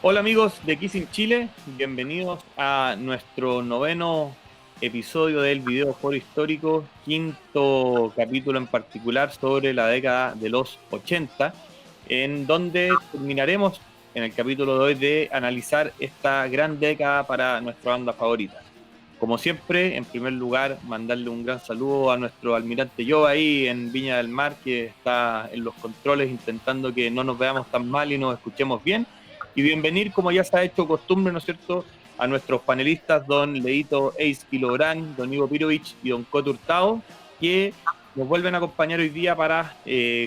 Hola amigos de Kissing Chile, bienvenidos a nuestro noveno episodio del video foro histórico, quinto capítulo en particular sobre la década de los 80, en donde terminaremos en el capítulo de hoy de analizar esta gran década para nuestra banda favorita. Como siempre, en primer lugar, mandarle un gran saludo a nuestro almirante Joe ahí en Viña del Mar, que está en los controles intentando que no nos veamos tan mal y nos escuchemos bien. Y bienvenir, como ya se ha hecho costumbre, ¿no es cierto?, a nuestros panelistas, don Leito Ace Kilográn, don Ivo Pirovich y don Coto Hurtado, que nos vuelven a acompañar hoy día para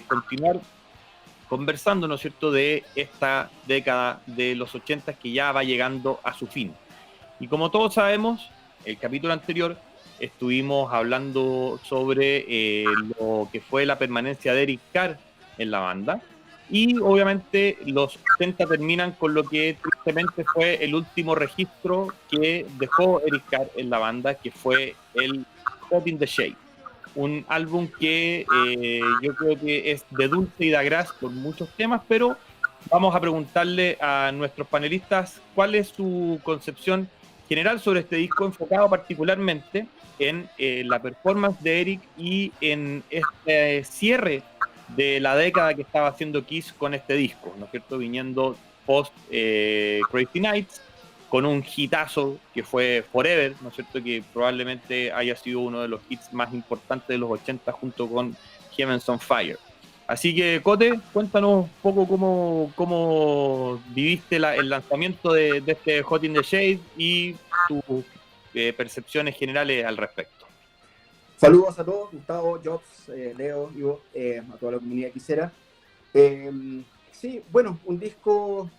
continuar conversando, ¿no es cierto?, de esta década de los 80 que ya va llegando a su fin. Y como todos sabemos, el capítulo anterior estuvimos hablando sobre lo que fue la permanencia de Eric Carr en la banda. Y obviamente los 80 terminan con lo que tristemente fue el último registro que dejó Eric Carr en la banda, que fue el Hot in the Shade. Un álbum que yo creo que es de dulce y de agraz con muchos temas, pero vamos a preguntarle a nuestros panelistas cuál es su concepción general sobre este disco, enfocado particularmente en la performance de Eric y en este cierre de la década que estaba haciendo Kiss con este disco, ¿no es cierto? Viniendo post Crazy Nights, con un hitazo que fue Forever, ¿no es cierto? Que probablemente haya sido uno de los hits más importantes de los 80 junto con Heavens on Fire. Así que, Cote, cuéntanos un poco cómo viviste el lanzamiento de este Hot in the Shade y tus percepciones generales al respecto. Saludos a todos, Gustavo, Jobs, Leo, Ivo, a toda la comunidad quisiera. Sí, bueno, un disco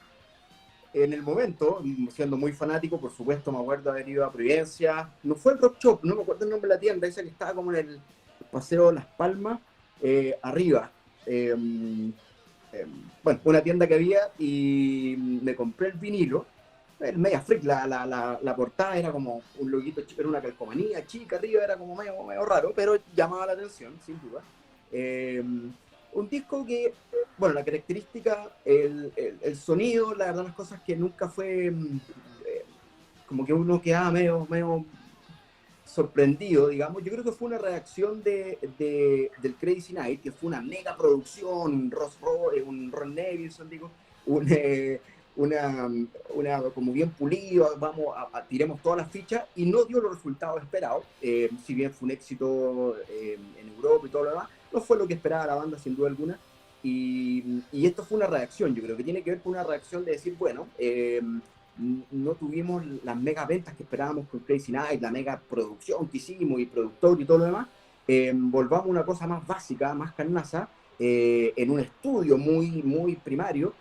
en el momento, siendo muy fanático, por supuesto, me acuerdo haber ido a Providencia. No fue el Rock Shop, no me acuerdo el nombre de la tienda, esa que estaba como en el Paseo Las Palmas, arriba. Eh, bueno, una tienda que había y me compré el vinilo. El media freak, la portada era como un loguito, era una calcomanía chica arriba, era como medio raro, pero llamaba la atención, sin duda. Eh, un disco que, bueno, la característica, el sonido, la verdad, las cosas que nunca fue como que uno quedaba medio sorprendido, digamos. Yo creo que fue una reacción del Crazy Night, que fue una mega producción, un Ron Nevison, digo, un, una, como bien pulido, vamos, tiremos todas las fichas, y no dio los resultados esperados, si bien fue un éxito en Europa y todo lo demás, no fue lo que esperaba la banda sin duda alguna, y esto fue una reacción, yo creo que tiene que ver con una reacción de decir, bueno, no tuvimos las mega ventas que esperábamos con Crazy Night, la mega producción que hicimos y productor y todo lo demás, volvamos a una cosa más básica, más carnaza, en un estudio muy primario.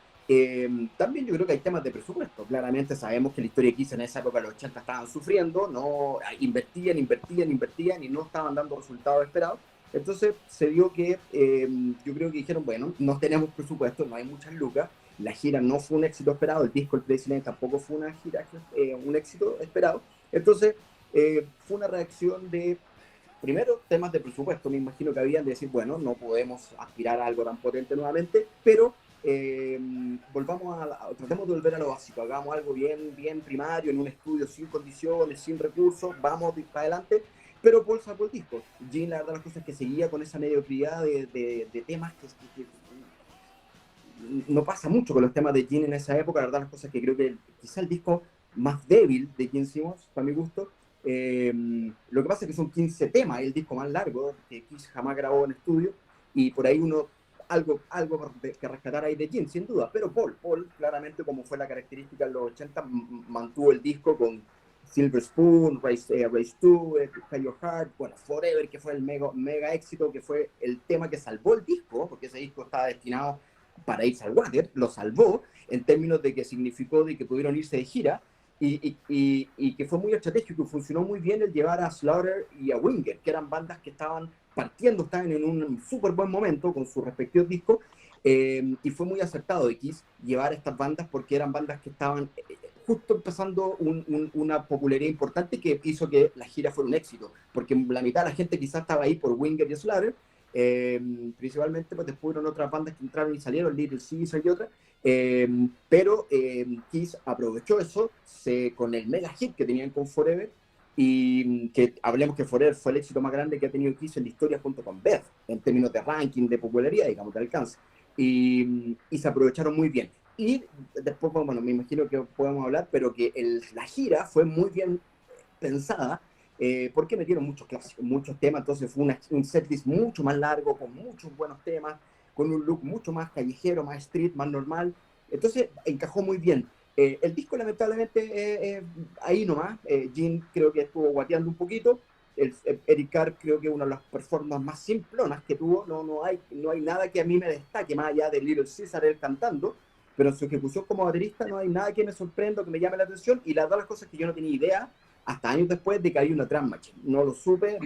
También yo creo que hay temas de presupuesto. Claramente sabemos que la historia de Kiss en esa época, los 80 estaban sufriendo, no invertían y no estaban dando resultados esperados. Entonces se vio que yo creo que dijeron, bueno, no tenemos presupuesto, no hay muchas lucas, la gira no fue un éxito esperado, el disco El Presidente tampoco fue una gira, un éxito esperado. Entonces, fue una reacción de, primero, temas de presupuesto, me imagino que habían de decir, bueno, no podemos aspirar a algo tan potente nuevamente, pero tratemos de volver a lo básico, hagamos algo bien primario, en un estudio sin condiciones, sin recursos, vamos para adelante. Pero Paul sacó el disco. Gene, la verdad, las cosas que seguía con esa mediocridad de temas que no pasa mucho con los temas de Gene en esa época, la verdad, las cosas que creo que quizá el disco más débil de Gene Simmons, para mi gusto. Lo que pasa es que son 15 temas, el disco más largo que Kiss jamás grabó en estudio, y por ahí uno algo que rescatar ahí de Gene, sin duda, pero Paul claramente, como fue la característica en los 80, mantuvo el disco con Silver Spoon, Race 2, Play Your Heart, bueno, Forever, que fue el mega éxito, que fue el tema que salvó el disco, porque ese disco estaba destinado para irse al water, lo salvó en términos de que significó de que pudieron irse de gira y que fue muy estratégico, funcionó muy bien el llevar a Slaughter y a Winger, que eran bandas que estaban partiendo, estaban en un súper buen momento con sus respectivos discos, y fue muy acertado de Kiss llevar a estas bandas porque eran bandas que estaban justo empezando una popularidad importante que hizo que la gira fuera un éxito, porque la mitad de la gente quizás estaba ahí por Winger y Slaughter, Principalmente pues después hubieron otras bandas que entraron y salieron, Little Caesar y otras, pero Kiss aprovechó eso con el mega hit que tenían con Forever, y que hablemos que Forever fue el éxito más grande que ha tenido Kiss en la historia junto con Beth, en términos de ranking, de popularidad, digamos, de alcance, y se aprovecharon muy bien. Y después, bueno, me imagino que podemos hablar, pero que la gira fue muy bien pensada, porque metieron muchos clásicos, muchos temas, entonces fue un setlist mucho más largo, con muchos buenos temas, con un look mucho más callejero, más street, más normal, entonces encajó muy bien. El disco lamentablemente ahí nomás, Gene creo que estuvo guateando un poquito, Eric Carr creo que una de las performances más simplonas que tuvo, no hay nada que a mí me destaque, más allá de Little Caesar él cantando, pero en su ejecución como baterista no hay nada que me sorprenda, que me llame la atención, y las dos cosas que yo no tenía idea, hasta años después de que había una Drum Machine. No lo supe,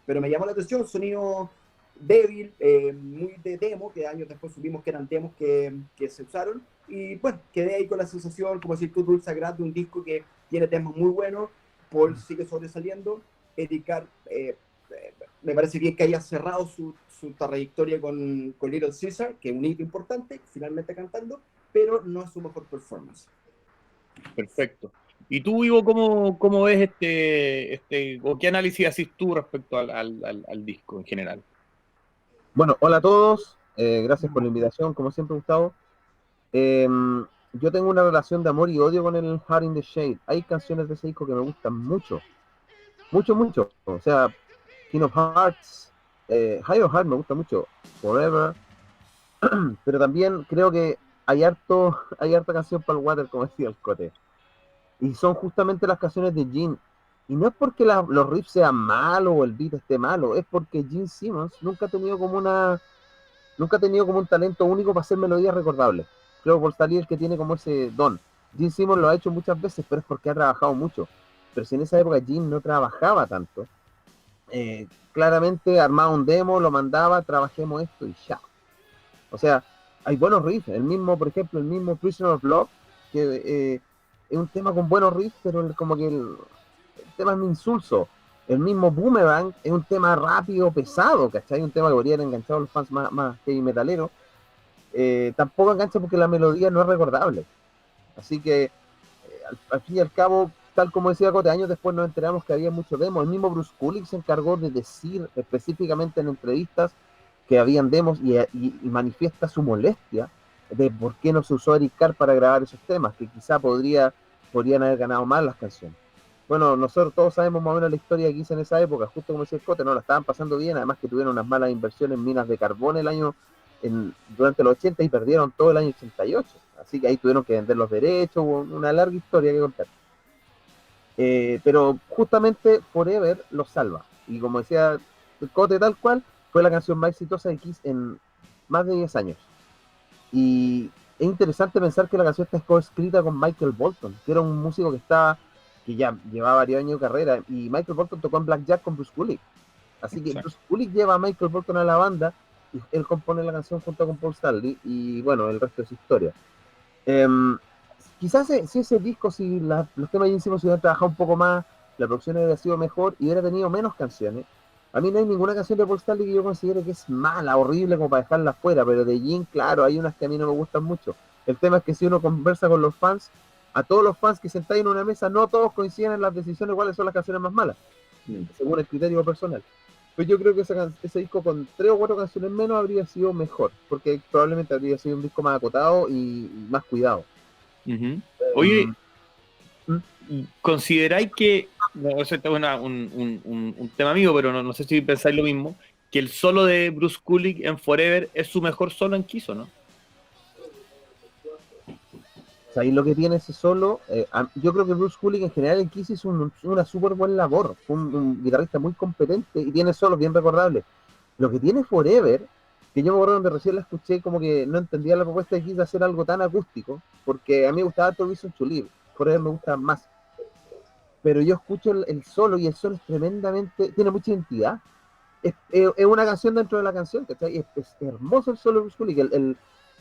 pero me llamó la atención, sonido débil, muy de demo, que años después supimos que eran demos que se usaron, y bueno, quedé ahí con la sensación, como decir tú, Dulce Grat, de un disco que tiene temas muy buenos, Paul sigue sobresaliendo, Eddie Carr, me parece bien que haya cerrado su trayectoria con Little Caesar, que es un hito importante, finalmente cantando, pero no es su mejor performance. Perfecto. ¿Y tú, Ivo, cómo ves o qué análisis haces tú respecto al disco en general? Bueno, hola a todos, gracias por la invitación, como siempre, Gustavo. Yo tengo una relación de amor y odio con el Heart in the Shade. Hay canciones de ese disco que me gustan mucho, mucho, mucho. O sea, King of Hearts, High of Heart me gusta mucho, Forever, pero también creo que hay harta canción para el water, como decía el Cote. Y son justamente las canciones de Gene. Y no es porque los riffs sean malos o el beat esté malo, es porque Gene Simmons nunca ha tenido como un talento único para hacer melodías recordables. Creo que Paul Stanley es el que tiene como ese don. Gene Simmons lo ha hecho muchas veces, pero es porque ha trabajado mucho. Pero si en esa época Gene no trabajaba tanto, claramente armaba un demo, lo mandaba, trabajemos esto y ya. O sea, hay buenos riffs. Por ejemplo, el mismo Prisoner of Love, que es un tema con buenos riffs, pero como que el tema es muy insulso. El mismo Boomerang es un tema rápido, pesado, ¿cachai? Un tema que podrían enganchar a los fans más heavy metaleros. Tampoco engancha porque la melodía no es recordable. Así que, al fin y al cabo, tal como decía Cote, años después nos enteramos que había muchos demos. El mismo Bruce Kulick se encargó de decir específicamente en entrevistas que habían demos y manifiesta su molestia de por qué no se usó Eric Carr para grabar esos temas, que quizá podrían haber ganado más las canciones. Bueno, nosotros todos sabemos más o menos la historia que hice en esa época, justo como decía el Cote, no la estaban pasando bien, además que tuvieron unas malas inversiones en minas de carbón durante los 80 y perdieron todo el año 88, así que ahí tuvieron que vender los derechos, hubo una larga historia que contar. Pero justamente Forever lo salva, y como decía el Cote tal cual, fue la canción más exitosa de Kiss en más de 10 años. Y es interesante pensar que la canción está coescrita con Michael Bolton, que era un músico que ya llevaba varios años de carrera, y Michael Bolton tocó en Blackjack con Bruce Kulick. Así que Bruce Kulick lleva a Michael Bolton a la banda, y él compone la canción junto con Paul Stanley, y bueno, el resto es historia. Quizás si ese disco, si los temas ya hicimos, si hubieran trabajado un poco más, la producción hubiera sido mejor y hubiera tenido menos canciones. A mí no hay ninguna canción de Paul Stanley que yo considere que es mala, horrible, como para dejarla fuera, pero de Gene, claro, hay unas que a mí no me gustan mucho. El tema es que si uno conversa con los fans, a todos los fans que sentáis en una mesa, no todos coinciden en las decisiones cuáles son las canciones más malas, según el criterio personal. Pues yo creo que ese disco con 3 o 4 canciones menos habría sido mejor, porque probablemente habría sido un disco más acotado y más cuidado. Oye, ¿consideráis que, no, eso es un tema mío, pero no sé si pensáis lo mismo, que el solo de Bruce Kulick en Forever es su mejor solo en Kiss, ¿no? ¿Sabéis lo que tiene ese solo? Yo creo que Bruce Kulick en general en Kiss hizo una súper buena labor, fue un guitarrista muy competente y tiene solos bien recordables. Lo que tiene Forever, que yo me acuerdo donde recién la escuché, como que no entendía la propuesta de Kiss de hacer algo tan acústico, porque a mí me gustaba todo Reason to Live, Forever me gusta más. Pero yo escucho el solo y el solo es tiene mucha identidad. Es una canción dentro de la canción, ¿cachai? Es hermoso el solo de Bruce Kulick,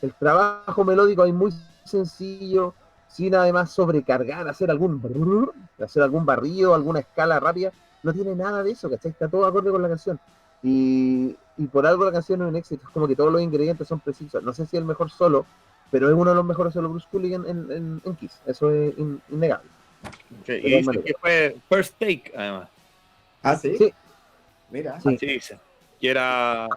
el trabajo melódico es muy sencillo, sin además sobrecargar, hacer algún barrido, alguna escala rápida, no tiene nada de eso, ¿cachai? Está todo acorde con la canción. Y por algo la canción es un éxito, es como que todos los ingredientes son precisos. No sé si es el mejor solo, pero es uno de los mejores solos Bruce Kulick en Kiss, eso es innegable. Y dice que fue First Take, además. ¿Ah, sí? Sí. Mira. Sí. Así dice. Que era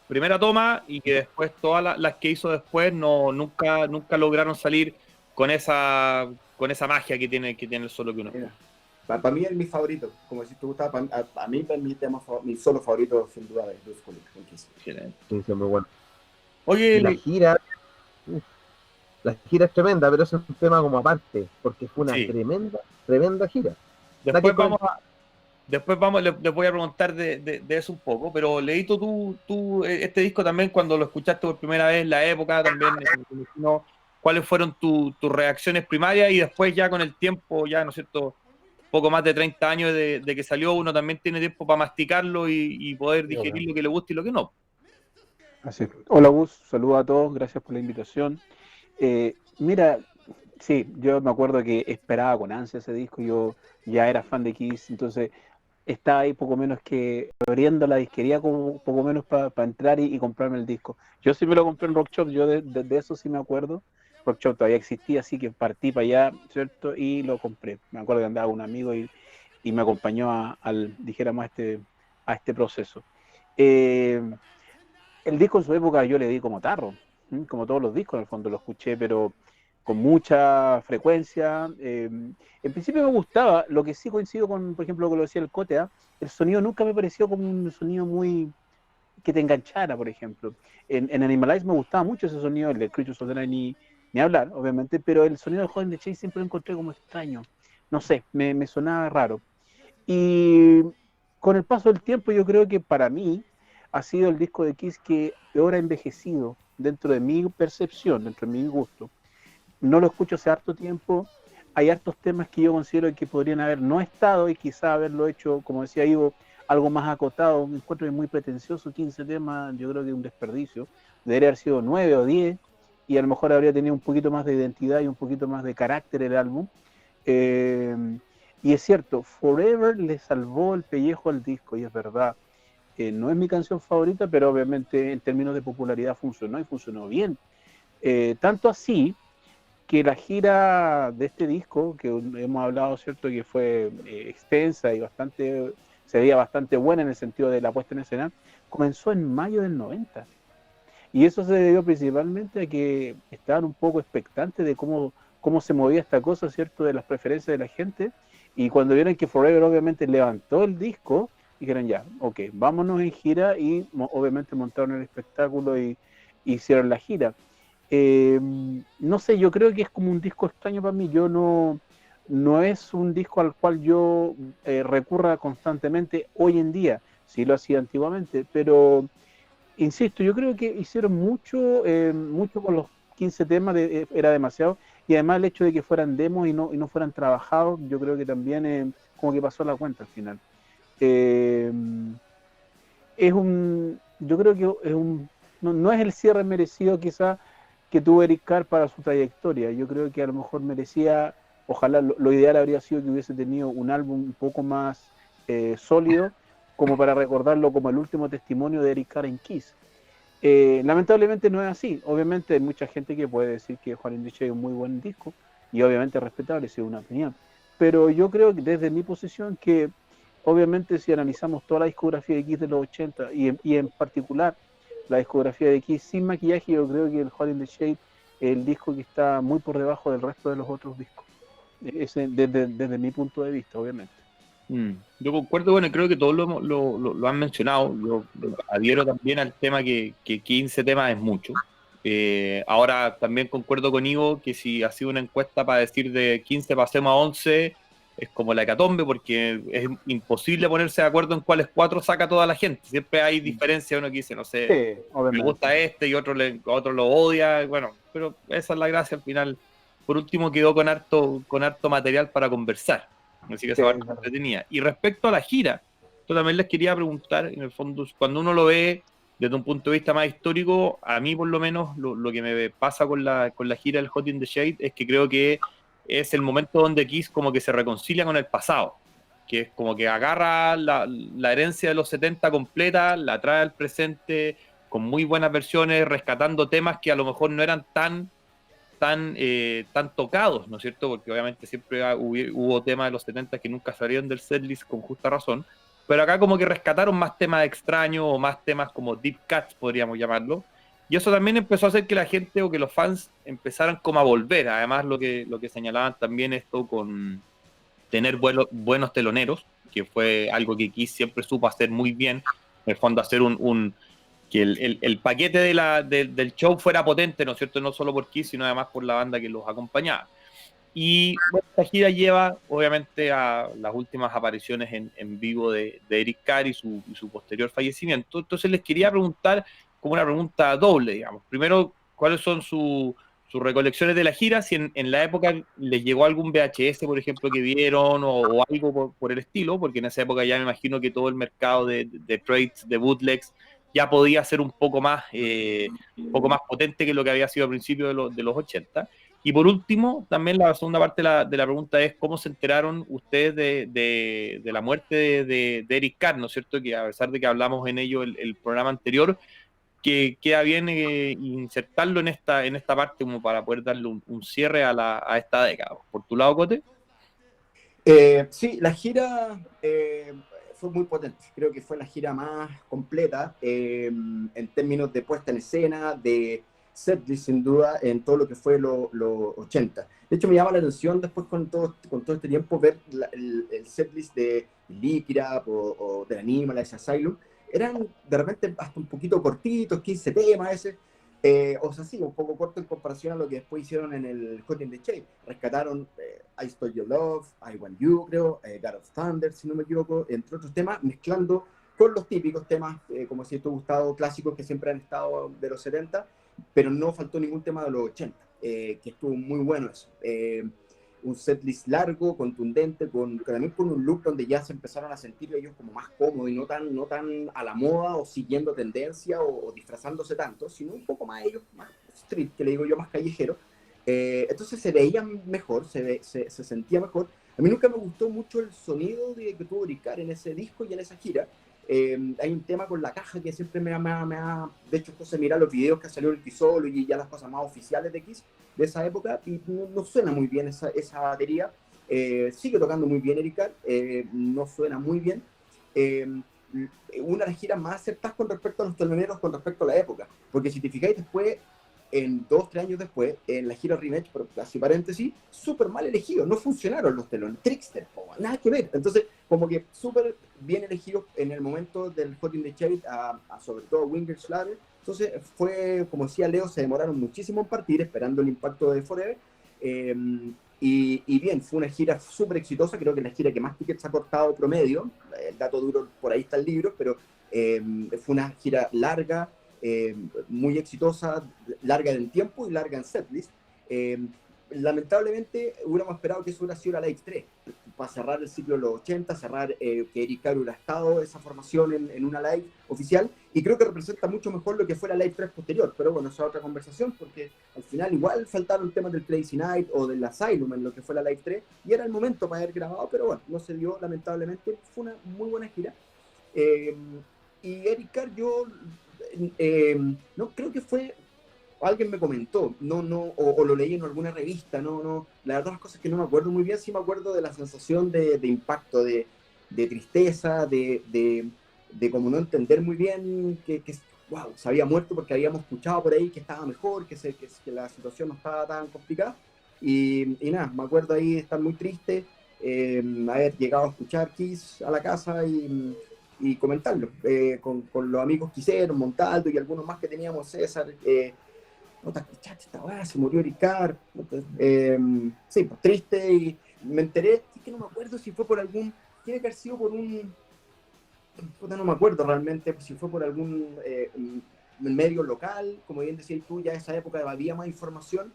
primera toma y que después todas las que hizo después nunca lograron salir con esa magia que tiene el solo que uno. Para mí es mi favorito, como si tú gustabas, a mí es mi solo favorito sin duda de Bruce Kulick. Sí, muy bueno. Oye, la gira es tremenda, pero eso es un tema como aparte, porque fue una tremenda gira. Después les voy a preguntar de eso un poco, pero Leito, tú este disco también cuando lo escuchaste por primera vez, la época también, ¿no? ¿Cuáles fueron tus reacciones primarias? Y después ya con el tiempo, ya, ¿no es cierto?, poco más de 30 años de que salió, uno también tiene tiempo para masticarlo y poder digerir lo que le gusta y lo que no. Así. Hola Gus, saludos a todos, gracias por la invitación. Mira, sí, yo me acuerdo que esperaba con ansia ese disco, yo ya era fan de Kiss, entonces estaba ahí poco menos que abriendo la disquería como poco menos para entrar y comprarme el disco. Yo sí me lo compré en Rock Shop, yo de eso sí me acuerdo. Rock Shop todavía existía, así que partí para allá, ¿cierto? Y lo compré. Me acuerdo que andaba un amigo y me acompañó dijéramos, a este proceso. El disco en su época yo le di como tarro, como todos los discos en el fondo lo escuché, pero con mucha frecuencia. En principio me gustaba, lo que sí coincido con, por ejemplo, lo que lo decía el Cote, el sonido nunca me pareció como un sonido muy que te enganchara, por ejemplo. En Animalize me gustaba mucho ese sonido, el de Creatures of the Night ni hablar, obviamente, pero el sonido de Hot in the Shade siempre lo encontré como extraño. No sé, me sonaba raro. Y con el paso del tiempo yo creo que para mí ha sido el disco de Kiss que peor ha envejecido dentro de mi percepción, dentro de mi gusto. No lo escucho hace harto tiempo. Hay hartos temas que yo considero que podrían haber no estado y quizá haberlo hecho, como decía Ivo, algo más acotado. Me encuentro muy pretencioso, 15 temas, yo creo que es un desperdicio. Debería haber sido 9 o 10 y a lo mejor habría tenido un poquito más de identidad y un poquito más de carácter el álbum. Y es cierto, Forever le salvó el pellejo al disco, y es verdad. No es mi canción favorita, pero obviamente en términos de popularidad funcionó y funcionó bien. Tanto así que la gira de este disco, que hemos hablado, ¿cierto?, que fue extensa y se veía bastante buena en el sentido de la puesta en escena, comenzó en mayo del 90. Y eso se debió principalmente a que estaban un poco expectantes de cómo se movía esta cosa, ¿cierto?, de las preferencias de la gente. Y cuando vieron que Forever obviamente levantó el disco, dijeron ya, ok, vámonos en gira y obviamente montaron el espectáculo y hicieron la gira. No sé, yo creo que es como un disco extraño para mí. Yo no es un disco al cual yo recurra constantemente hoy en día. Sí lo hacía antiguamente, pero insisto, yo creo que hicieron mucho con los 15 temas, era demasiado. Y además el hecho de que fueran demos y no fueran trabajados, yo creo que también como que pasó la cuenta al final. Yo creo que no es el cierre merecido quizá que tuvo Eric Carr para su trayectoria. Yo creo que a lo mejor merecía, ojalá lo ideal habría sido que hubiese tenido un álbum un poco más sólido, como para recordarlo como el último testimonio de Eric Carr en Kiss. Lamentablemente no es así. Obviamente hay mucha gente que puede decir que Juan Indiche es un muy buen disco, y obviamente es respetable, es una opinión. Pero yo creo que desde mi posición que obviamente si analizamos toda la discografía de Kiss de los 80 y en particular la discografía de Kiss sin maquillaje, yo creo que el Hot in the Shade es el disco que está muy por debajo del resto de los otros discos. Desde mi punto de vista, obviamente. Yo concuerdo, bueno, creo que todos lo han mencionado. Yo adhiero también al tema que 15 temas es mucho. Ahora también concuerdo con Ivo que si ha sido una encuesta para decir de 15 pasemos a 11, es como la hecatombe, porque es imposible ponerse de acuerdo en cuáles 4 saca toda la gente. Siempre hay diferencia, uno que dice, no sé, Sí, me gusta este y otro lo odia, bueno, pero esa es la gracia al final. Por último quedó con harto material para conversar. Así que esa parte entretenida. Y respecto a la gira, yo también les quería preguntar, en el fondo, cuando uno lo ve desde un punto de vista más histórico, a mí por lo menos lo que me pasa con la gira del Hot in the Shade es que creo que es el momento donde Kiss como que se reconcilia con el pasado. que es como que agarra la herencia de los 70 completa, la trae al presente con muy buenas versiones, rescatando temas que a lo mejor no eran tan tocados, ¿no es cierto? Porque obviamente siempre hubo temas de los 70 que nunca salieron del setlist con justa razón, pero acá como que rescataron más temas extraños o más temas como deep cuts, podríamos llamarlo, y eso también empezó a hacer que la gente o que los fans empezaran como a volver. Además, lo que señalaban también esto con tener buenos teloneros, que fue algo que Kiss siempre supo hacer muy bien, en el fondo hacer que el paquete del show fuera potente, ¿no es cierto? No solo por Kiss, sino además por la banda que los acompañaba. Y bueno, esta gira lleva, obviamente, a las últimas apariciones en vivo de Eric Carr y su posterior fallecimiento. Entonces les quería preguntar, como una pregunta doble, digamos. Primero, ¿cuáles son sus recolecciones de la gira? Si en la época les llegó algún VHS, por ejemplo, que vieron o algo por el estilo, porque en esa época ya me imagino que todo el mercado de trades, de bootlegs, ya podía ser un poco más potente que lo que había sido a principios de los 80. Y por último, también la segunda parte de la pregunta es cómo se enteraron ustedes de la muerte de Eric Carr, ¿no es cierto? Que a pesar de que hablamos en ello el programa anterior, que queda bien insertarlo en esta parte como para poder darle un cierre a esta década. ¿Por tu lado, Cote? Sí, la gira fue muy potente. Creo que fue la gira más completa en términos de puesta en escena, de setlist, sin duda, en todo lo que fue los 80. De hecho, me llama la atención después con todo este tiempo ver el setlist de Lick It Up o de Animalize Asylum. Eran de repente hasta un poquito cortitos, 15 temas ese. O sea, sí, un poco corto en comparación a lo que después hicieron en el Hot in the Shade. Rescataron I Stole Your Love, I Want You, creo, God of Thunder, si no me equivoco, entre otros temas, mezclando con los típicos temas, como si esto gustado, clásicos que siempre han estado de los 70, pero no faltó ningún tema de los 80, que estuvo muy bueno eso. Un setlist largo, contundente, también con un look donde ya se empezaron a sentir ellos como más cómodos y no tan a la moda o siguiendo tendencia o disfrazándose tanto, sino un poco más ellos, más street, que le digo yo, más callejero. Entonces se veían mejor, se sentía mejor. A mí nunca me gustó mucho el sonido que tuvo Eric Carr en ese disco y en esa gira. Hay un tema con la caja que siempre me ha de hecho, entonces mira los videos que salió el Kisolo y ya las cosas más oficiales de Kiss de esa época y no suena muy bien esa batería. Sigue tocando muy bien Eric Carr, no suena muy bien. Una de las giras más acertadas con respecto a los teloneros, con respecto a la época, porque si te fijáis después, en 2-3 años después, en la gira Rematch, por así paréntesis, súper mal elegidos, no funcionaron los telones, Trickster, nada que ver. Entonces, como que súper bien elegidos en el momento del Hot in the Shade, sobre todo Winger Slater. Entonces, fue, como decía Leo, se demoraron muchísimo en partir, esperando el impacto de Forever. Y bien, fue una gira súper exitosa, creo que la gira que más tickets ha cortado promedio, el dato duro por ahí está el libro, pero fue una gira larga, muy exitosa, larga en tiempo y larga en setlist. Lamentablemente hubiéramos esperado que eso hubiera sido la Live 3 para cerrar el ciclo de los 80, cerrar que Eric Carr hubiera estado esa formación en una live oficial, y creo que representa mucho mejor lo que fue la Live 3 posterior, pero bueno, esa es otra conversación, porque al final igual faltaron temas del Crazy Night o del Asylum en lo que fue la Live 3, y era el momento para haber grabado, pero bueno, no se dio lamentablemente. Fue una muy buena gira. Y Eric Carr, yo no creo que fue, alguien me comentó, o lo leí en alguna revista, la verdad las cosas que no me acuerdo muy bien. Sí me acuerdo de la sensación de impacto, de tristeza, de como no entender muy bien que wow, se había muerto, porque habíamos escuchado por ahí que estaba mejor, que la situación no estaba tan complicada, y nada, me acuerdo ahí de estar muy triste, haber llegado a escuchar Kiss a la casa y comentarlo con los amigos que hicieron, Montaldo y algunos más que teníamos, César. No te escuchaste esta weá, se murió Eric Carr. Sí, pues triste, y me enteré, es que no me acuerdo si fue por algún, tiene que haber sido por un, no me acuerdo realmente si fue por algún medio local, como bien decías tú, ya en esa época había más información.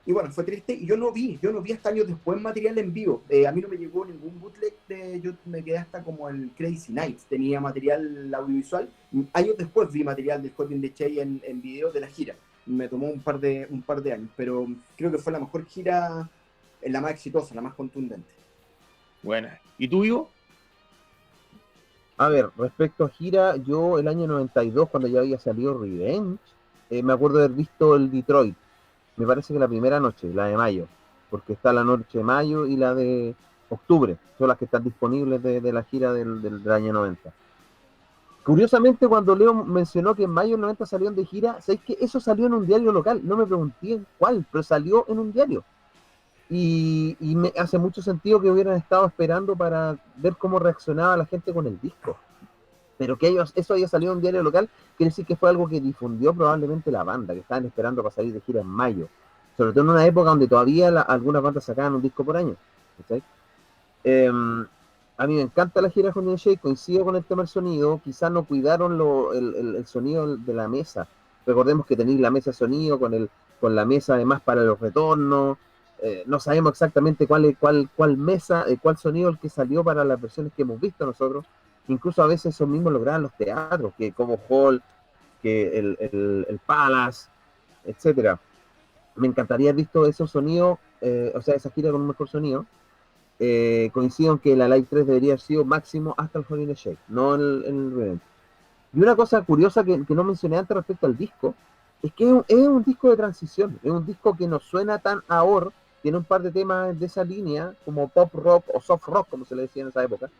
Y bueno, fue triste, y yo no vi hasta años después material en vivo. A mí no me llegó ningún bootleg, yo me quedé hasta como el Crazy Nights, tenía material audiovisual. Años después vi material del Hot in the Shade en video de la gira. Me tomó un par de años, pero creo que fue la mejor gira, la más exitosa, la más contundente. Buena. ¿Y tú, Ivo? A ver, respecto a gira, yo el año 92, cuando ya había salido Revenge, me acuerdo de haber visto el Detroit. Me parece que la primera noche, la de mayo, porque está la noche de mayo y la de octubre, son las que están disponibles de la gira del año 90. Curiosamente, cuando Leo mencionó que en mayo del 90 salieron de gira, ¿sabéis que eso salió en un diario local? No me pregunté en cuál, pero salió en un diario. Y me hace mucho sentido que hubieran estado esperando para ver cómo reaccionaba la gente con el disco. Pero que eso haya salido en un diario local, quiere decir que fue algo que difundió probablemente la banda, que estaban esperando para salir de gira en mayo. Sobre todo en una época donde todavía algunas bandas sacaban un disco por año. ¿Cachai? Eh, a mí me encanta la gira con Shake, coincido con el tema del sonido, quizás no cuidaron el sonido de la mesa. Recordemos que tenéis la mesa de sonido con la mesa además para los retornos. No sabemos exactamente cuál mesa, cuál sonido el que salió para las versiones que hemos visto nosotros. Incluso a veces eso mismo lograban los teatros, que como Hall, que el Palace, etcétera. Me encantaría haber visto esos sonidos, o sea, esa gira con un mejor sonido. Coincido en que la Live 3 debería haber sido máximo hasta el Holiday Shake, no el Revenge. Y una cosa curiosa que no mencioné antes respecto al disco, es que es un disco de transición, es un disco que no suena tan ahora, tiene un par de temas de esa línea, como pop rock o soft rock, como se le decía en esa época,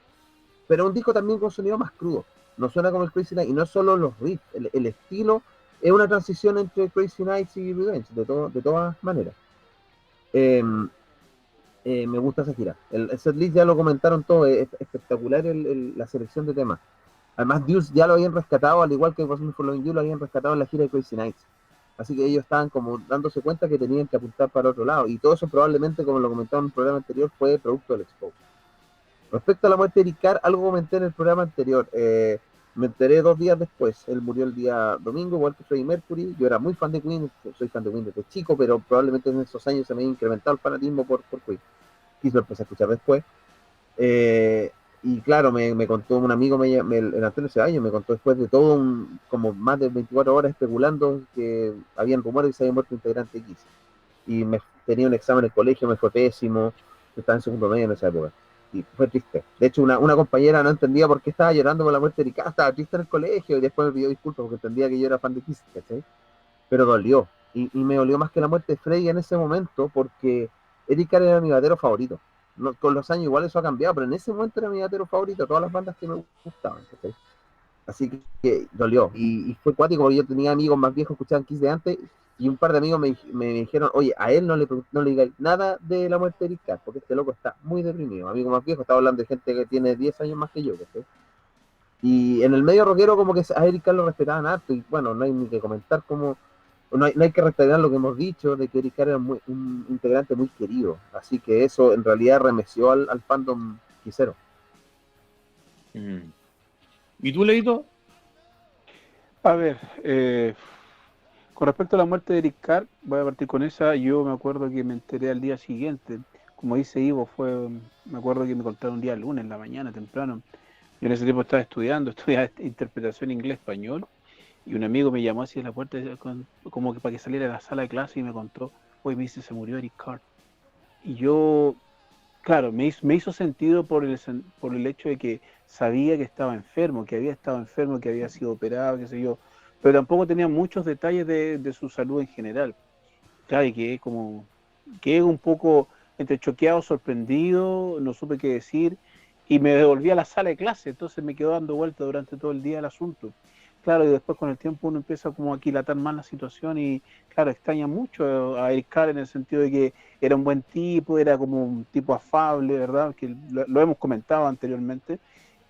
pero es un disco también con sonido más crudo, no suena como el Crazy Night, y no es solo los riffs, el estilo es una transición entre Crazy Nights y Revenge, de todas maneras. Eh, Me gusta esa gira. El setlist ya lo comentaron todo, es espectacular la selección de temas. Además, Deuce ya lo habían rescatado, al igual que Was Me For Loving You, lo habían rescatado en la gira de Crazy Nights. Así que ellos estaban como dándose cuenta que tenían que apuntar para otro lado. Y todo eso probablemente, como lo comentaba en el programa anterior, fue producto del Expo. Respecto a la muerte de Eric Carr, algo comenté en el programa anterior. Me enteré 2 días después. Él murió el día domingo, igual que Freddie Mercury. Yo era muy fan de Queen, soy fan de Queen desde chico, pero probablemente en esos años se me ha incrementado el fanatismo por Queen. Y lo empecé a escuchar después. Y claro, me contó un amigo, el Antonio Ceballos, me contó después de todo, como más de 24 horas especulando que habían rumores de que se había muerto un integrante X. Y tenía un examen en el colegio, me fue pésimo, estaba en segundo medio en esa época. Y fue triste. De hecho, una compañera no entendía por qué estaba llorando por la muerte de Ricardo, estaba triste en el colegio y después me pidió disculpas porque entendía que yo era fan de Kiss, ¿cachai? Pero dolió. Y me dolió más que la muerte de Frey en ese momento porque Eric Carr era mi batero favorito. No, con los años igual eso ha cambiado, pero en ese momento era mi batero favorito, todas las bandas que me gustaban, ¿cachai? Así que dolió. Y fue cuático porque yo tenía amigos más viejos que escuchaban Kiss de antes y un par de amigos me dijeron, oye, a él no le digáis nada de la muerte de Eric Carr, porque este loco está muy deprimido. Amigo más viejo, estaba hablando de gente que tiene 10 años más que yo, ¿cachai? Y en el medio rockero como que a Eric Carr lo respetaban harto y bueno, no hay ni que comentar cómo no hay que respetar lo que hemos dicho de que Eric Carr era un integrante muy querido. Así que eso en realidad remeció al fandom quisero. ¿Y tú, Leito? A ver, con respecto a la muerte de Eric Carr, voy a partir con esa. Yo me acuerdo que me enteré al día siguiente. Como dice Ivo, me acuerdo que me contaron un día lunes en la mañana, temprano. Yo en ese tiempo estaba estudiaba interpretación inglés-español. Y un amigo me llamó así a la puerta, como que para que saliera de la sala de clase y me contó, oye, me dice, se murió Eric Carr. Y yo, claro, me hizo sentido por el hecho de que sabía que estaba enfermo, que había estado enfermo, que había sido operado, qué sé yo, pero tampoco tenía muchos detalles de su salud en general. Claro, y quedé un poco entre choqueado, sorprendido, no supe qué decir, y me devolví a la sala de clase, entonces me quedó dando vuelta durante todo el día el asunto. Claro, y después con el tiempo uno empieza como a aquilatar más la situación y, claro, extraña mucho a Eric Carr en el sentido de que era un buen tipo, era como un tipo afable, ¿verdad? Que lo hemos comentado anteriormente,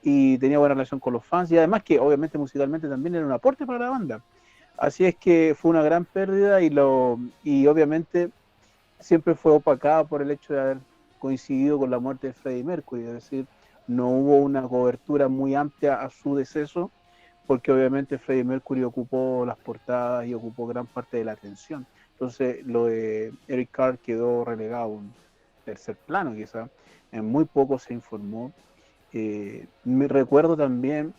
y tenía buena relación con los fans, y además que obviamente musicalmente también era un aporte para la banda. Así es que fue una gran pérdida y obviamente siempre fue opacada por el hecho de haber coincidido con la muerte de Freddie Mercury, es decir, no hubo una cobertura muy amplia a su deceso, porque obviamente Freddie Mercury ocupó las portadas y ocupó gran parte de la atención. Entonces lo de Eric Carr quedó relegado a un tercer plano quizá, en muy poco se informó. Me recuerdo también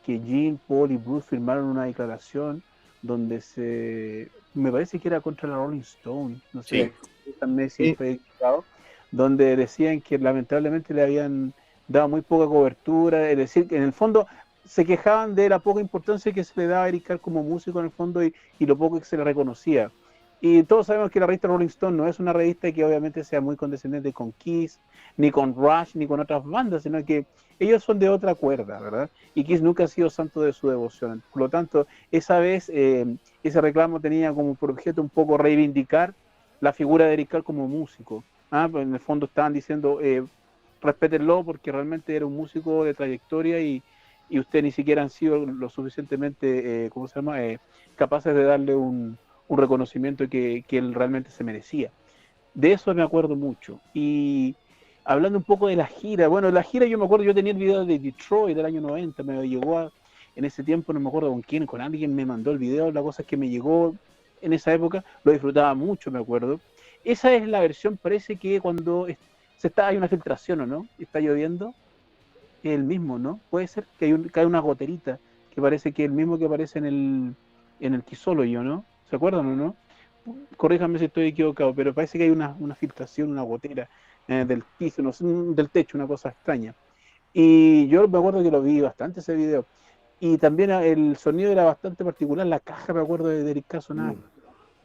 que Gene, Paul y Bruce firmaron una declaración donde me parece que era contra la Rolling Stone, no sé, Sí. también si fue equivocado, donde decían que lamentablemente le habían dado muy poca cobertura, es decir, que en el fondo se quejaban de la poca importancia que se le daba a Eric Carr como músico en el fondo y lo poco que se le reconocía. Y todos sabemos que la revista Rolling Stone no es una revista que obviamente sea muy condescendiente con Kiss, ni con Rush, ni con otras bandas, sino que ellos son de otra cuerda, ¿verdad? Y Kiss nunca ha sido santo de su devoción. Por lo tanto, esa vez ese reclamo tenía como por objeto un poco reivindicar la figura de Eric Carr como músico. Pues en el fondo estaban diciendo, respétenlo porque realmente era un músico de trayectoria y ustedes ni siquiera han sido lo suficientemente, ¿cómo se llama?, capaces de darle un reconocimiento que él realmente se merecía. De eso me acuerdo mucho. Y hablando un poco de la gira, bueno, la gira yo me acuerdo, yo tenía el video de Detroit del año 90, me llegó en ese tiempo, no me acuerdo con quién, con alguien me mandó el video, la cosa es que me llegó en esa época, lo disfrutaba mucho, me acuerdo. Esa es la versión, parece que cuando hay una filtración, ¿o no? Está lloviendo, es el mismo, ¿no? Puede ser que cae una goterita, que parece que es el mismo que aparece en el Kisology, ¿no? ¿Se acuerdan o no? Corríjame si estoy equivocado, pero parece que hay una filtración, una gotera del piso, no sé, del techo, una cosa extraña. Y yo me acuerdo que lo vi bastante ese video. Y también el sonido era bastante particular, la caja, me acuerdo de Eric Carr sonaba,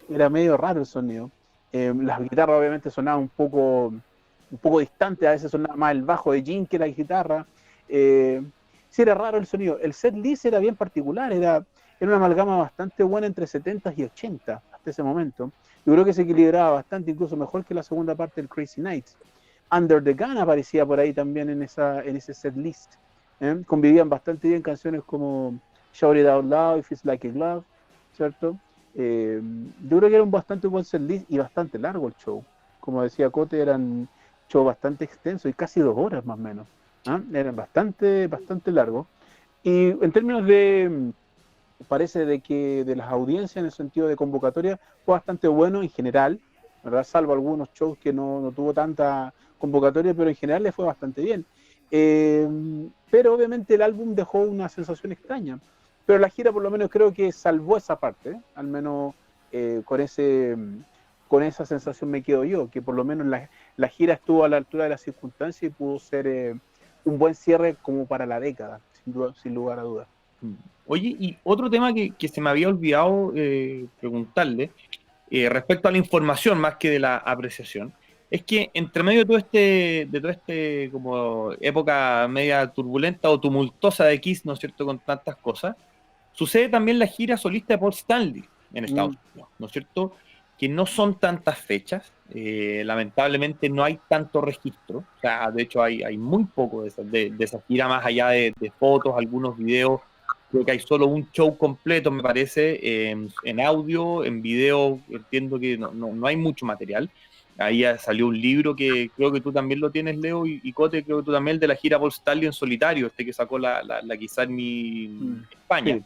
era medio raro el sonido. Las guitarras obviamente sonaban un poco distante, a veces sonaba más el bajo de Jim que la guitarra. Sí, era raro el sonido. El set list era bien particular, era una amalgama bastante buena entre 70 y 80 hasta ese momento. Yo creo que se equilibraba bastante, incluso mejor que la segunda parte del Crazy Nights. Under the Gun aparecía por ahí también en ese set list. Convivían bastante bien canciones como Shout It Out Loud, If It's Like a Glove, ¿cierto? Yo creo que era un bastante buen set list y bastante largo el show. Como decía Cote, eran show bastante extenso y casi 2 horas más o menos. Eran bastante largos. Y en términos parece de que de las audiencias en el sentido de convocatoria fue bastante bueno en general, ¿verdad? Salvo algunos shows que no tuvo tanta convocatoria, pero en general le fue bastante bien. Pero obviamente el álbum dejó una sensación extraña. Pero la gira por lo menos creo que salvó esa parte, al menos con esa sensación me quedo yo, que por lo menos la gira estuvo a la altura de las circunstancias y pudo ser un buen cierre como para la década, sin lugar a dudas. Oye, y otro tema que se me había olvidado preguntarle, respecto a la información más que de la apreciación, es que entre medio de todo este como época media turbulenta o tumultuosa de Kiss, ¿no es cierto?, con tantas cosas, sucede también la gira solista de Paul Stanley en Estados Unidos, ¿no es cierto?, que no son tantas fechas, lamentablemente no hay tanto registro, o sea, de hecho hay muy poco de esa gira, más allá de fotos, algunos videos. Creo que hay solo un show completo, me parece, en audio, en video, entiendo que no hay mucho material. Ahí ya salió un libro que creo que tú también lo tienes, Leo, y Cote, creo que tú también, el de la gira Paul Stanley en solitario, que sacó la Kizarny España, sí,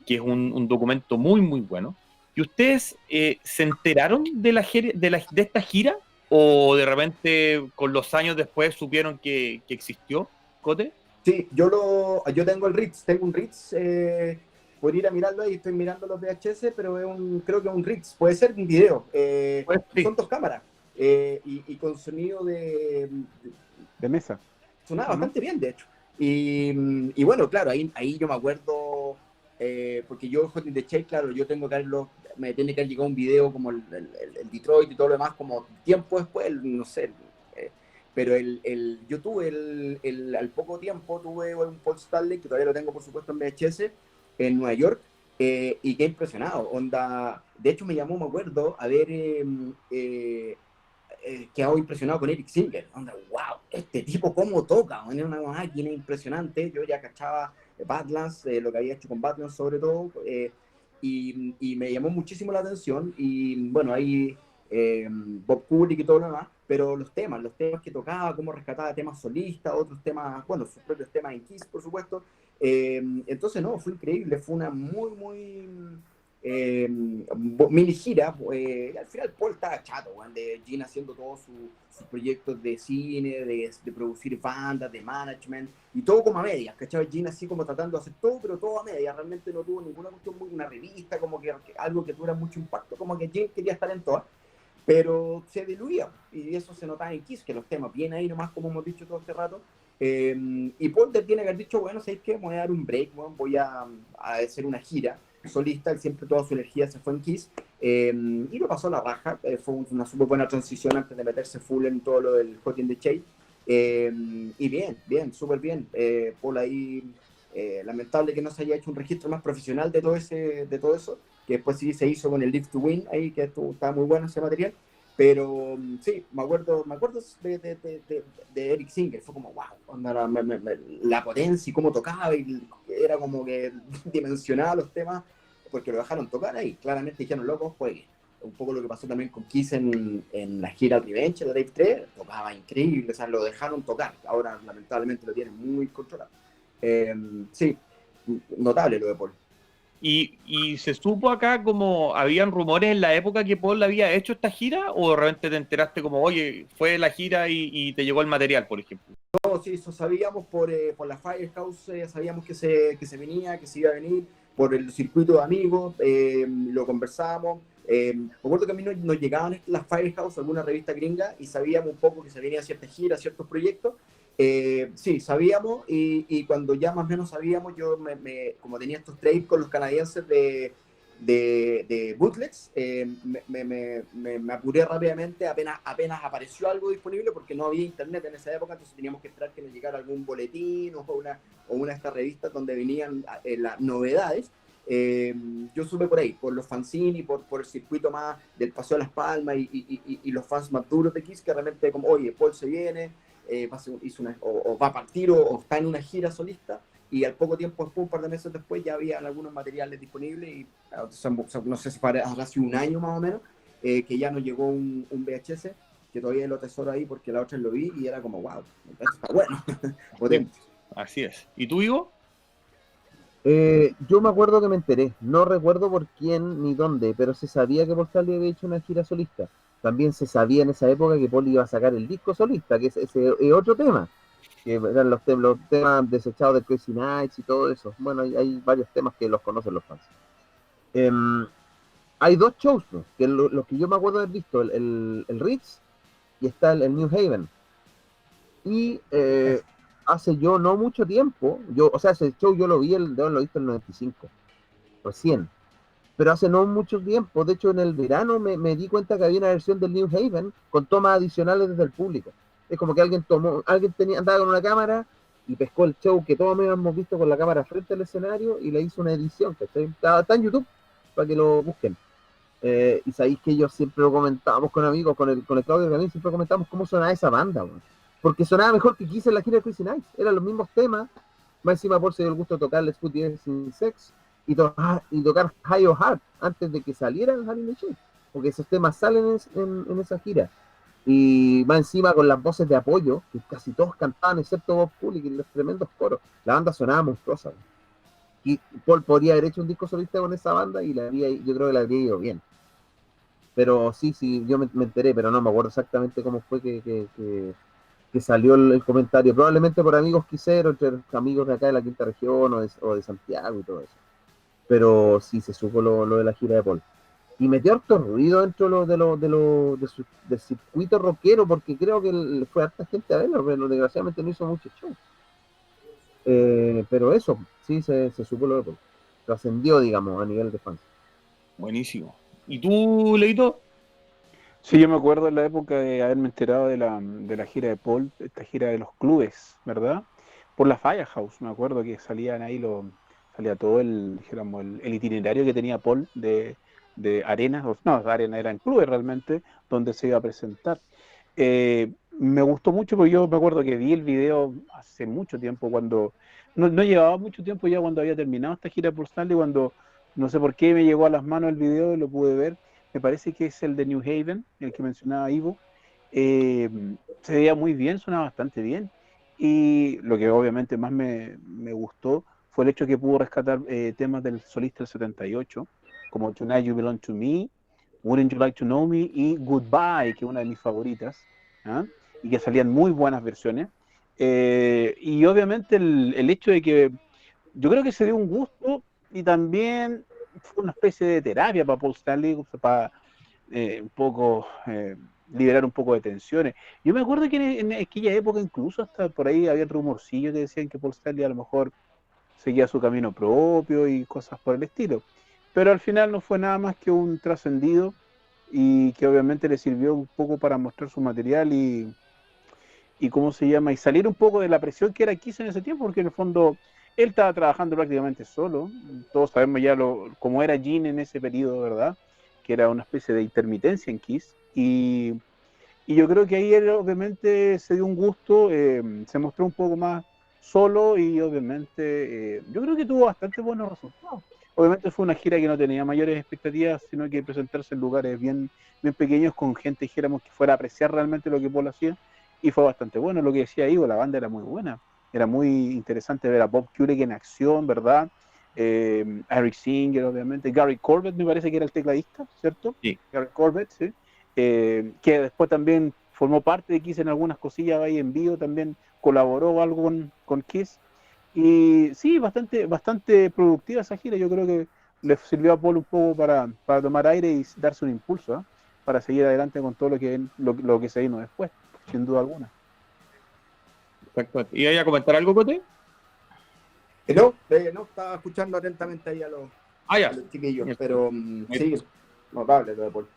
que es un documento muy, muy bueno. ¿Y ustedes se enteraron de esta gira o de repente con los años después supieron que existió, Cote? Sí, yo tengo tengo un Ritz, por ir a mirarlo ahí, estoy mirando los VHS, pero creo que es un Ritz, puede ser un video, pues sí. Son 2 cámaras, y con sonido de mesa. Sonaba bastante bien, de hecho. Y bueno, claro, ahí yo me acuerdo, porque yo, Hot in the Shade, claro, yo tengo que me tiene que haber llegado un video como el Detroit y todo lo demás, como tiempo después, no sé. Pero yo tuve al poco tiempo tuve un Paul Stanley, que todavía lo tengo por supuesto en VHS, en Nueva York, y qué impresionado, onda, de hecho me llamó, me acuerdo, a ver, quedado impresionado con Eric Singer, onda, wow, este tipo cómo toca, era una máquina impresionante, yo ya cachaba Badlands, lo que había hecho con Badlands sobre todo, y me llamó muchísimo la atención, y bueno, ahí Bob Kulick y todo lo demás, pero los temas que tocaba, cómo rescataba temas solistas, otros temas, bueno, sus propios temas en Kiss, por supuesto. Entonces, no, fue increíble, fue una muy mini gira. Al final Paul estaba chato, de Gene haciendo todos sus proyectos de cine, de producir bandas, de management, y todo como a medias, ¿cachai? Gene así como tratando de hacer todo, pero todo a medias, realmente no tuvo ninguna cuestión, una revista, como que algo que tuviera mucho impacto, como que Gene quería estar en todas. pero se diluía, y eso se notaba en Kiss, que los temas vienen ahí nomás, como hemos dicho todo este rato, y Paul tiene que haber dicho, bueno, ¿sabes qué? Me voy a dar un break, bueno, voy a hacer una gira solista, él siempre toda su energía se fue en Kiss, y lo pasó a la raja, fue una súper buena transición antes de meterse full en todo lo del Hot in the Shade, y bien, súper bien, Paul ahí, lamentable que no se haya hecho un registro más profesional de todo eso, que después sí se hizo con el Live to Win, ahí que estaba muy bueno ese material, pero sí, me acuerdo de Eric Singer, fue como, wow, onda, la potencia y cómo tocaba, y era como que dimensionaba los temas, porque lo dejaron tocar ahí, claramente dijeron, loco, juegue. Un poco lo que pasó también con Kiss en la gira Revenge de Dave 3, tocaba increíble, o sea, lo dejaron tocar, ahora lamentablemente lo tienen muy controlado. Sí, notable lo de Paul. Y se supo acá como habían rumores en la época que Paul había hecho esta gira, o de repente te enteraste como, oye, fue la gira y te llegó el material, por ejemplo. No, sí, eso sabíamos por la Firehouse, sabíamos que se venía, que se iba a venir, por el circuito de amigos, lo conversábamos. Me acuerdo que a mí nos llegaban las Firehouse, alguna revista gringa, y sabíamos un poco que se venía ciertas giras, ciertos proyectos. Sí, sabíamos, y cuando ya más o menos sabíamos, yo como tenía estos trades con los canadienses de bootlegs, me apuré rápidamente, apenas apareció algo disponible, porque no había internet en esa época, entonces teníamos que esperar que nos llegara algún boletín o una de estas revistas donde venían las novedades. Yo supe por ahí, por los fanzines y por el circuito más del Paseo de las Palmas y los fans más duros de Kiss, que realmente como, oye, Paul se viene, o va a partir o está en una gira solista, y al poco tiempo después, un par de meses después, ya habían algunos materiales disponibles, y no sé si habrá sido un año más o menos, que ya nos llegó un VHS, que todavía lo atesoro ahí porque la otra lo vi y era como, wow, esto está bueno. Potente. Así es. ¿Y tú, Ivo? Yo me acuerdo que me enteré, no recuerdo por quién ni dónde, pero se sabía que Paul Stanley había hecho una gira solista. También se sabía en esa época que Paul iba a sacar el disco solista, que ese es otro tema, que eran los temas desechados de Crazy Nights y todo eso. Bueno, hay varios temas que los conocen los fans. Hay dos shows, ¿no? Que los que yo me acuerdo de haber visto, el Ritz y está el New Haven. Y hace yo no mucho tiempo, o sea, ese show yo lo vi, lo he visto en el 95, recién. Pero hace no mucho tiempo, de hecho en el verano me di cuenta que había una versión del New Haven con tomas adicionales desde el público. Es como que alguien andaba con una cámara y pescó el show que todos habíamos visto con la cámara frente al escenario y le hizo una edición, que está en YouTube, para que lo busquen. Y sabéis que ellos siempre lo comentábamos con amigos, con el Claudio también, siempre comentábamos cómo sonaba esa banda, man. Porque sonaba mejor que Kiss en la gira de Crazy Nights, eran los mismos temas, más encima por se dio el gusto de tocar Let's Put the Air in Sex, y tocar High or Hard antes de que saliera el Harry Shake, porque esos temas salen en esa gira, y más encima con las voces de apoyo, que casi todos cantaban excepto Bob Cooley, y los tremendos coros, la banda sonaba monstruosa, man. Y Paul podría haber hecho un disco solista con esa banda y yo creo que le habría ido bien. Pero sí, yo me enteré, pero no me acuerdo exactamente cómo fue que salió el comentario. Probablemente por amigos quiseros, entre amigos de acá de la quinta región o de Santiago y todo eso. Pero sí se supo lo de la gira de Paul. Y metió harto ruido dentro del circuito rockero, porque creo que fue harta gente a verlo, pero desgraciadamente no hizo mucho show. Pero eso, sí se supo lo de Paul. Trascendió, digamos, a nivel de fans. Buenísimo. ¿Y tú, Leito? Sí, yo me acuerdo en la época de haberme enterado de la gira de Paul, esta gira de los clubes, ¿verdad? Por la Firehouse, me acuerdo que salían ahí salía todo dijéramos, el itinerario que tenía Paul de arenas, no, arenas eran clubes realmente, donde se iba a presentar. Me gustó mucho porque yo me acuerdo que vi el video hace mucho tiempo, cuando no llevaba mucho tiempo ya cuando había terminado esta gira por Stanley, cuando no sé por qué me llegó a las manos el video y lo pude ver. Me parece que es el de New Haven, el que mencionaba Ivo. Se veía muy bien, sonaba bastante bien. Y lo que obviamente más me gustó fue el hecho que pudo rescatar temas del solista del 78, como Tonight You Belong to Me, Wouldn't You Like to Know Me y Goodbye, que es una de mis favoritas, ¿eh? Y que salían muy buenas versiones. Y obviamente el hecho de que yo creo que se dio un gusto y también fue una especie de terapia para Paul Stanley, para un poco, liberar un poco de tensiones. Yo me acuerdo que en aquella época incluso hasta por ahí había rumorcillos que decían que Paul Stanley a lo mejor seguía su camino propio y cosas por el estilo. Pero al final no fue nada más que un trascendido y que obviamente le sirvió un poco para mostrar su material y cómo se llama, y salir un poco de la presión que era Kiss en ese tiempo, porque en el fondo él estaba trabajando prácticamente solo. Todos sabemos ya cómo era Gene en ese periodo, ¿verdad? Que era una especie de intermitencia en Kiss. Y yo creo que ahí él obviamente se dio un gusto, se mostró un poco más solo y obviamente yo creo que tuvo bastante buenos resultados. Obviamente fue una gira que no tenía mayores expectativas, sino que presentarse en lugares bien, bien pequeños con gente, dijéramos, que fuera a apreciar realmente lo que Paul hacía, y fue bastante bueno. Lo que decía Ivo, la banda era muy buena, era muy interesante ver a Bob Kulick en acción, ¿verdad? Eric Singer, obviamente, Gary Corbett me parece que era el tecladista, ¿cierto? Sí. Gary Corbett, sí. Que después también formó parte de Kiss en algunas cosillas ahí en vivo, también colaboró algo con Kiss. Y sí, bastante productiva esa gira. Yo creo que le sirvió a Paul un poco para tomar aire y darse un impulso, ¿eh? Para seguir adelante con todo lo que se vino después, sin duda alguna. Exacto. ¿Y hay a comentar algo, Cote? No, estaba escuchando atentamente ahí a los chiquillos, pero sí, notable lo de Paul.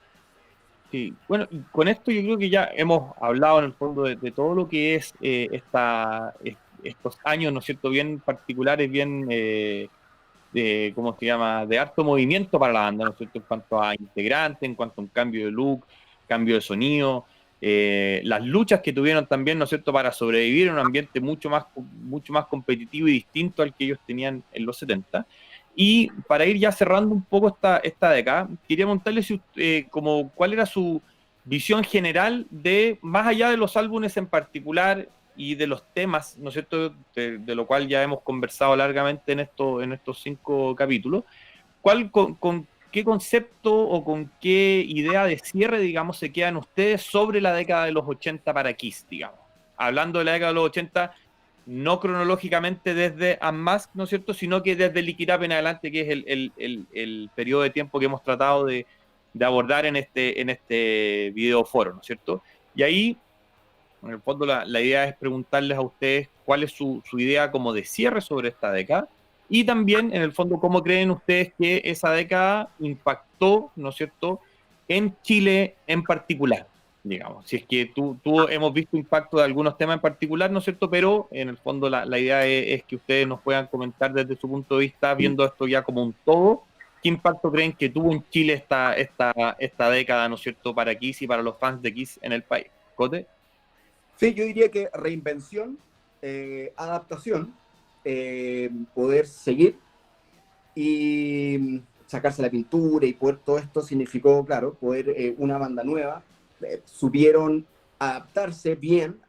Sí, bueno, y con esto yo creo que ya hemos hablado en el fondo de todo lo que es estos años, ¿no es cierto?, bien particulares, bien, ¿cómo se llama?, de harto movimiento para la banda, ¿no es cierto?, en cuanto a integrantes, en cuanto a un cambio de look, cambio de sonido, las luchas que tuvieron también, ¿no es cierto?, para sobrevivir en un ambiente mucho más competitivo y distinto al que ellos tenían en los 70. Y para ir ya cerrando un poco esta década, quería preguntarle como cuál era su visión general de, más allá de los álbumes en particular y de los temas, ¿no es cierto?, de lo cual ya hemos conversado largamente en estos 5 capítulos, con qué concepto o con qué idea de cierre, digamos, se quedan ustedes sobre la década de los 80 para Kiss, digamos. Hablando de la década de los 80, no cronológicamente desde Unmasked, ¿no es cierto?, sino que desde Lick It Up en adelante, que es el periodo de tiempo que hemos tratado de abordar en este video foro, ¿no es cierto? Y ahí, en el fondo, la idea es preguntarles a ustedes cuál es su idea como de cierre sobre esta década, y también, en el fondo, cómo creen ustedes que esa década impactó, ¿no es cierto?, en Chile en particular, digamos. Si es que hemos visto impacto de algunos temas en particular, ¿no es cierto?, pero en el fondo la idea es que ustedes nos puedan comentar desde su punto de vista, viendo esto ya como un todo, ¿qué impacto creen que tuvo en Chile esta década, ¿no es cierto?, para Kiss y para los fans de Kiss en el país? ¿Cote? Sí, yo diría que reinvención, adaptación, poder seguir y sacarse la pintura y poder, todo esto significó, claro, poder una banda nueva, supieron adaptarse bien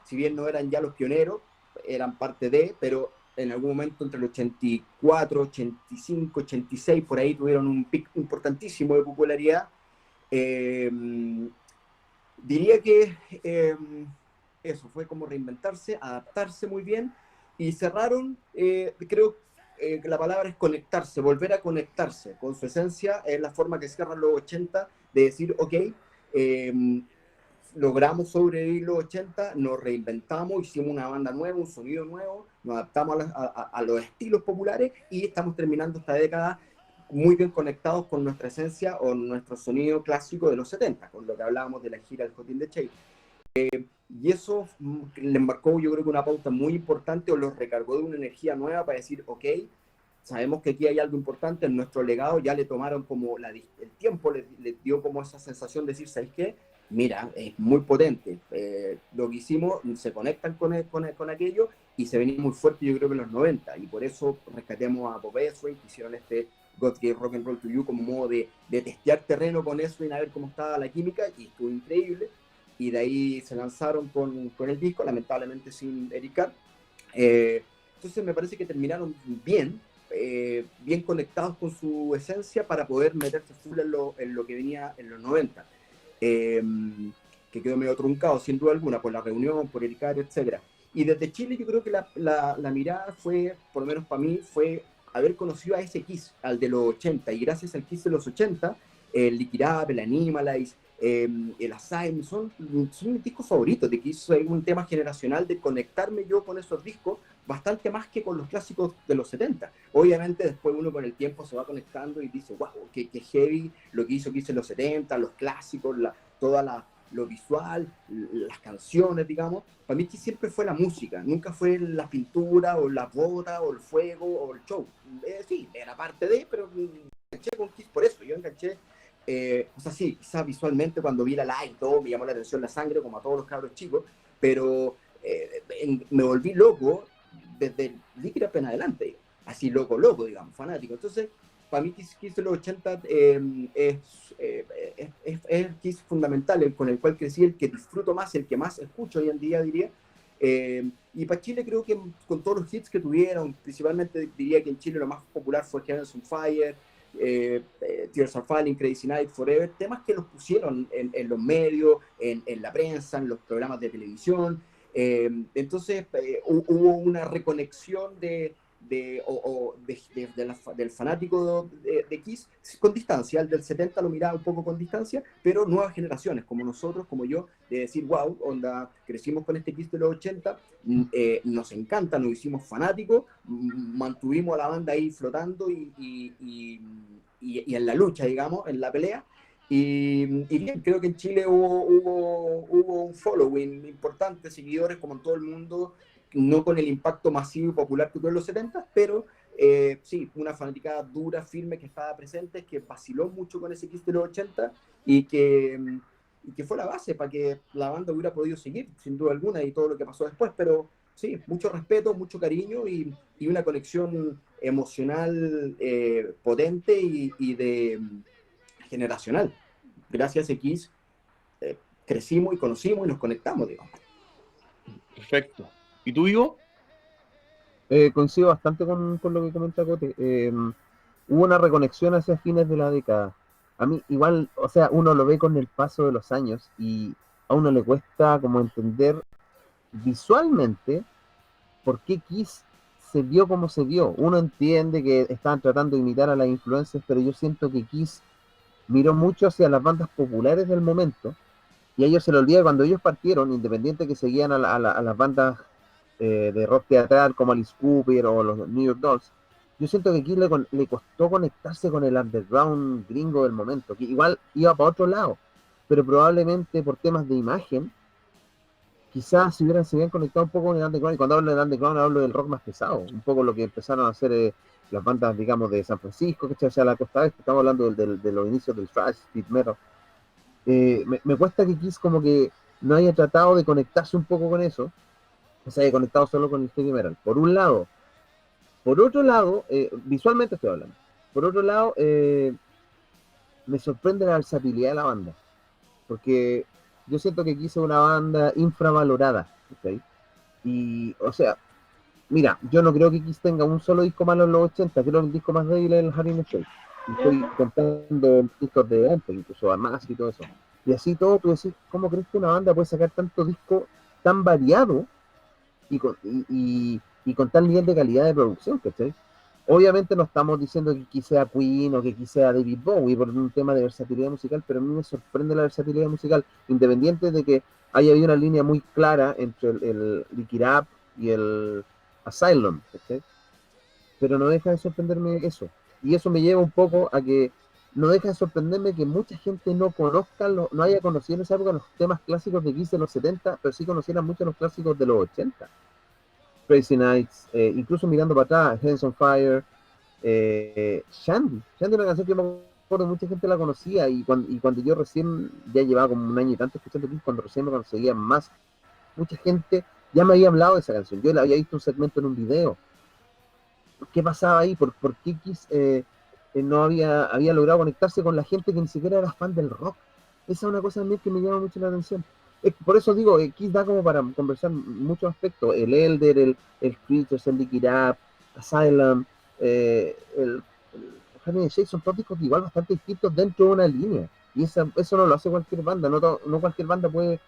si bien no eran ya los pioneros, eran parte de, pero en algún momento entre el 84, 85, 86, por ahí tuvieron un pic importantísimo de popularidad. Diría que eso fue como reinventarse, adaptarse muy bien y cerraron, creo que la palabra es conectarse, volver a conectarse con su esencia, es la forma que cierran los 80 de decir, ok, logramos sobrevivir los 80, nos reinventamos, hicimos una banda nueva, un sonido nuevo, nos adaptamos a los estilos populares y estamos terminando esta década muy bien conectados con nuestra esencia o nuestro sonido clásico de los 70, con lo que hablábamos de la gira del Hot in the Shade. Y eso le embarcó, yo creo que una pauta muy importante, o los recargó de una energía nueva para decir, ok, sabemos que aquí hay algo importante en nuestro legado, ya le tomaron como el tiempo, le dio como esa sensación de decir, ¿sabes qué? Mira, es muy potente, lo que hicimos, se conectan con aquello y se venía muy fuerte, yo creo que en los 90, y por eso rescatemos a Bob Ezrin, que hicieron este God Gave Rock and Roll to You como modo de testear terreno con Ezrin, a ver cómo estaba la química, y estuvo increíble, y de ahí se lanzaron con el disco, lamentablemente sin Eric Carr. Entonces me parece que terminaron bien, bien conectados con su esencia para poder meterse full en lo que venía en los 90. Que quedó medio truncado, sin duda alguna, por la reunión, por Eric Carr, etc. Y desde Chile yo creo que la mirada fue, por lo menos para mí, fue haber conocido a ese Kiss, al de los 80, y gracias al Kiss de los 80, el Lick It Up, el Animalize, el Asylum, son mis discos favoritos, de que es un tema generacional de conectarme yo con esos discos bastante más que con los clásicos de los 70. Obviamente después uno con el tiempo se va conectando y dice, wow, qué heavy lo que hizo en los 70, los clásicos, lo visual, las canciones, digamos. Para mí que siempre fue la música, nunca fue la pintura o la boda o el fuego o el show. Sí, era parte de, pero enganché con Kiss por eso, yo enganché. O sea, sí, quizás visualmente cuando vi la live todo me llamó la atención la sangre, como a todos los cabros chicos, pero me volví loco desde el Lick It Up en adelante, así loco, digamos, fanático. Entonces, para mí Kiss de los 80 es el Kiss fundamental, el con el cual crecí, el que disfruto más, el que más escucho hoy en día, diría. Y para Chile creo que con todos los hits que tuvieron, principalmente diría que en Chile lo más popular fue Heaven's on Fire, Tears Are Falling, Crazy Night, Forever, temas que los pusieron en los medios, en la prensa, en los programas de televisión. Entonces hubo una reconexión del fanático de Kiss con distancia. El del 70 lo miraba un poco con distancia, pero nuevas generaciones como nosotros, como yo, de decir, wow, onda, crecimos con este Kiss de los 80, nos encanta, nos hicimos fanáticos, mantuvimos a la banda ahí flotando y en la lucha, digamos, en la pelea. Y bien, creo que en Chile hubo un following importante, seguidores como en todo el mundo, no con el impacto masivo y popular que tuvo en los 70, pero sí, una fanaticada dura, firme, que estaba presente, que vaciló mucho con ese Kiss de los 80 y que fue la base para que la banda hubiera podido seguir, sin duda alguna, y todo lo que pasó después. Pero sí, mucho respeto, mucho cariño y una conexión emocional potente y de generacional. Gracias a Kiss crecimos y conocimos y nos conectamos, digamos. Perfecto. ¿Y tú, Ivo? Coincido bastante con lo que comenta Cote. Hubo una reconexión hacia fines de la década. A mí igual, o sea, uno lo ve con el paso de los años y a uno le cuesta como entender visualmente por qué Kiss se vio como se vio. Uno entiende que estaban tratando de imitar a las influencias, pero yo siento que Kiss miró mucho hacia las bandas populares del momento y a ellos se les olvida cuando ellos partieron, independiente que seguían a las bandas de rock teatral como Alice Cooper o los New York Dolls. Yo siento que aquí le costó conectarse con el underground gringo del momento, que igual iba para otro lado, pero probablemente por temas de imagen, quizás se hubieran conectado un poco con el underground, y cuando hablo del underground hablo del rock más pesado, un poco lo que empezaron a hacer las bandas, digamos, de San Francisco, que sea la costa este, estamos hablando de los inicios del thrash, speed metal. Me cuesta que Kiss como que no haya tratado de conectarse un poco con eso, se haya conectado solo con el heavy metal, por un lado. Por otro lado, visualmente estoy hablando, por otro lado, me sorprende la versatilidad de la banda, porque yo siento que Kiss es una banda infravalorada, ¿okay? Y, o sea, mira, yo no creo que Kiss tenga un solo disco malo en los 80, creo que el disco más débil es el Hard in the Shade. Y estoy contando discos de antes, incluso más y todo eso. Y así todo, tú decís, ¿cómo crees que una banda puede sacar tanto disco tan variado y con tal nivel de calidad de producción, ¿cachai? Obviamente no estamos diciendo que Kiss sea Queen o que Kiss sea David Bowie por un tema de versatilidad musical, pero a mí me sorprende la versatilidad musical, independiente de que haya habido una línea muy clara entre el Lick It Up y el Asylum, ¿cachai? Pero no deja de sorprenderme eso. Y eso me lleva un poco a que no deja de sorprenderme que mucha gente no conozca, no haya conocido en esa época los temas clásicos de Kiss de los 70, pero sí conocieran mucho los clásicos de los 80. Crazy Nights, incluso mirando para atrás, Hands on Fire, Shandy es una canción que me acuerdo mucha gente la conocía y cuando yo recién ya llevaba como un año y tanto escuchando Kiss, cuando recién me conseguía más, mucha gente ya me había hablado de esa canción, yo la había visto un segmento en un video. ¿Qué pasaba ahí? ¿Por qué Kiss no había logrado conectarse con la gente que ni siquiera era fan del rock? Esa es una cosa también que me llama mucho la atención. Por eso digo, Kiss da como para conversar muchos aspectos. El Elder, el Creatures, el Lick It Up, Asylum, el Harry and Shake son todos discos igual bastante distintos dentro de una línea. Y eso no lo hace cualquier banda. No cualquier banda puede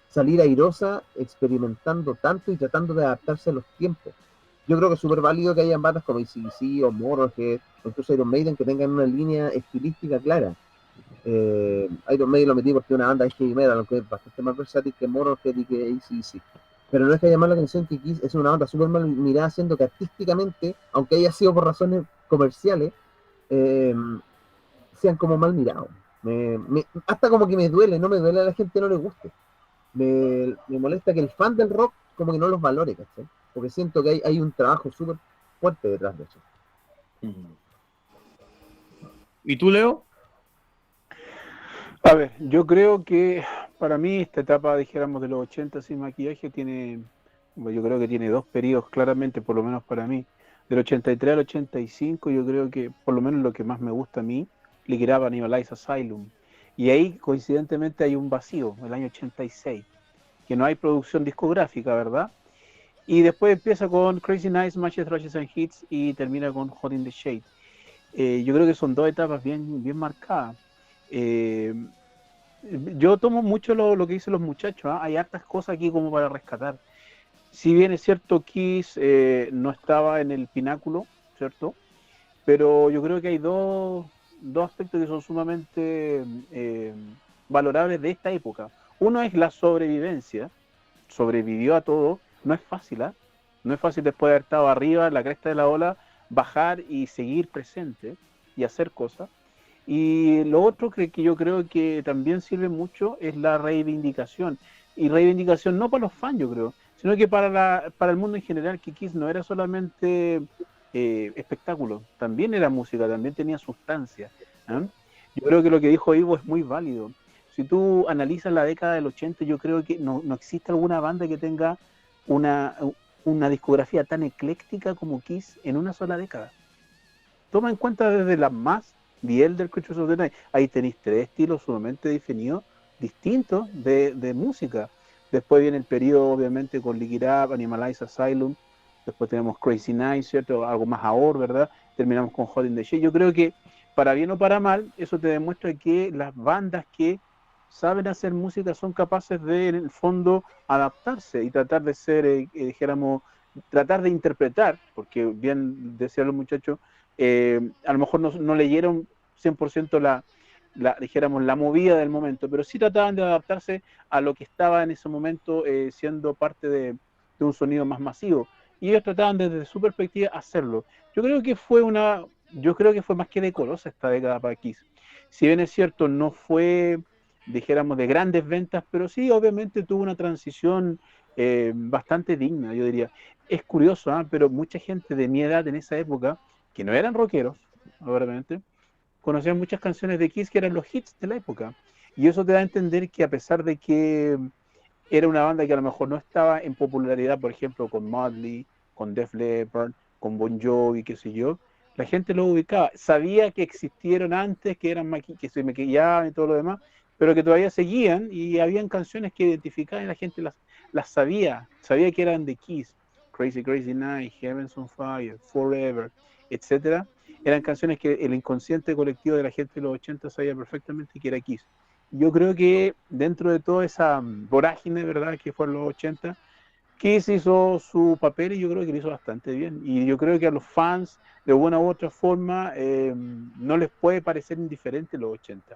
salir airosa experimentando tanto y tratando de adaptarse a los tiempos. Yo creo que es súper válido que hayan bandas como AC/DC o Motorhead o incluso Iron Maiden que tengan una línea estilística clara. Iron Maiden lo metí porque es una banda de heavy metal, aunque es bastante más versátil que Motorhead y que AC/DC. Pero no es que llamar la atención que Kiss es una banda súper mal mirada, siendo que artísticamente, aunque haya sido por razones comerciales, eh, sean como mal mirados. Hasta como que me duele, no me duele a la gente no le guste. Me molesta que el fan del rock como que no los valore, ¿cachai? Porque siento que hay un trabajo súper fuerte detrás de eso. ¿Y tú, Leo? A ver, yo creo que para mí esta etapa, dijéramos, de los 80 sin maquillaje yo creo que tiene dos periodos claramente, por lo menos para mí. Del 83 al 85, yo creo que por lo menos lo que más me gusta a mí, liquidaba Animalize Asylum. Y ahí, coincidentemente, hay un vacío, el año 86, que no hay producción discográfica, ¿verdad? Y después empieza con Crazy Nights, Matches, Thrashes and Hits y termina con Hot in the Shade. Yo creo que son dos etapas bien marcadas. Eh, yo tomo mucho lo que dicen los muchachos, ¿eh? Hay hartas cosas aquí como para rescatar. Si bien es cierto, Kiss no estaba en el pináculo, ¿cierto? Pero yo creo que hay dos aspectos que son sumamente valorables de esta época. Uno es la sobrevivencia, sobrevivió a todo, no es fácil, ¿eh? No es fácil después de haber estado arriba, en la cresta de la ola, bajar y seguir presente y hacer cosas. Y lo otro que yo creo que también sirve mucho es la reivindicación. Y reivindicación no para los fans, yo creo, sino que para el mundo en general, que Kiss no era solamente espectáculo, también era música, también tenía sustancia, ¿eh? Yo creo que lo que dijo Ivo es muy válido. Si tú analizas la década del 80, yo creo que no existe alguna banda que tenga una, una discografía tan ecléctica como Kiss en una sola década. Toma en cuenta desde las más The Elder Creatures of the Night. Ahí tenéis tres estilos sumamente definidos, distintos de música. Después viene el periodo, obviamente, con Lick It Up, Animalize Asylum. Después tenemos Crazy Nights, ¿cierto? Algo más ahora, ¿verdad? Terminamos con Hot in the Shade. Yo creo que, para bien o para mal, eso te demuestra que las bandas que saben hacer música son capaces de, en el fondo, adaptarse y tratar de ser, dijéramos, tratar de interpretar, porque bien decían los muchachos, a lo mejor no leyeron 100% dijéramos, la movida del momento, pero sí trataban de adaptarse a lo que estaba en ese momento siendo parte de un sonido más masivo. Y ellos trataban desde su perspectiva hacerlo. Yo creo que fue más que decorosa esta década para Kiss. Si bien es cierto, no fue, dijéramos, de grandes ventas, pero sí, obviamente tuvo una transición bastante digna, yo diría. Es curioso, ¿eh? Pero mucha gente de mi edad en esa época, que no eran rockeros, obviamente, conocían muchas canciones de Kiss que eran los hits de la época. Y eso te da a entender que a pesar de que era una banda que a lo mejor no estaba en popularidad, por ejemplo, con Motley, con Def Leppard, con Bon Jovi, qué sé yo, la gente lo ubicaba. Sabía que existieron antes, que se maquillaban y todo lo demás, pero que todavía seguían y habían canciones que identificaban y la gente las sabía que eran de Kiss. Crazy Crazy Night, Heaven's on Fire, Forever, etcétera. Eran canciones que el inconsciente colectivo de la gente de los 80 sabía perfectamente que era Kiss. Yo creo que dentro de toda esa vorágine, ¿verdad?, que fue en los 80, Kiss hizo su papel y yo creo que lo hizo bastante bien. Y yo creo que a los fans, de una u otra forma, no les puede parecer indiferente los 80.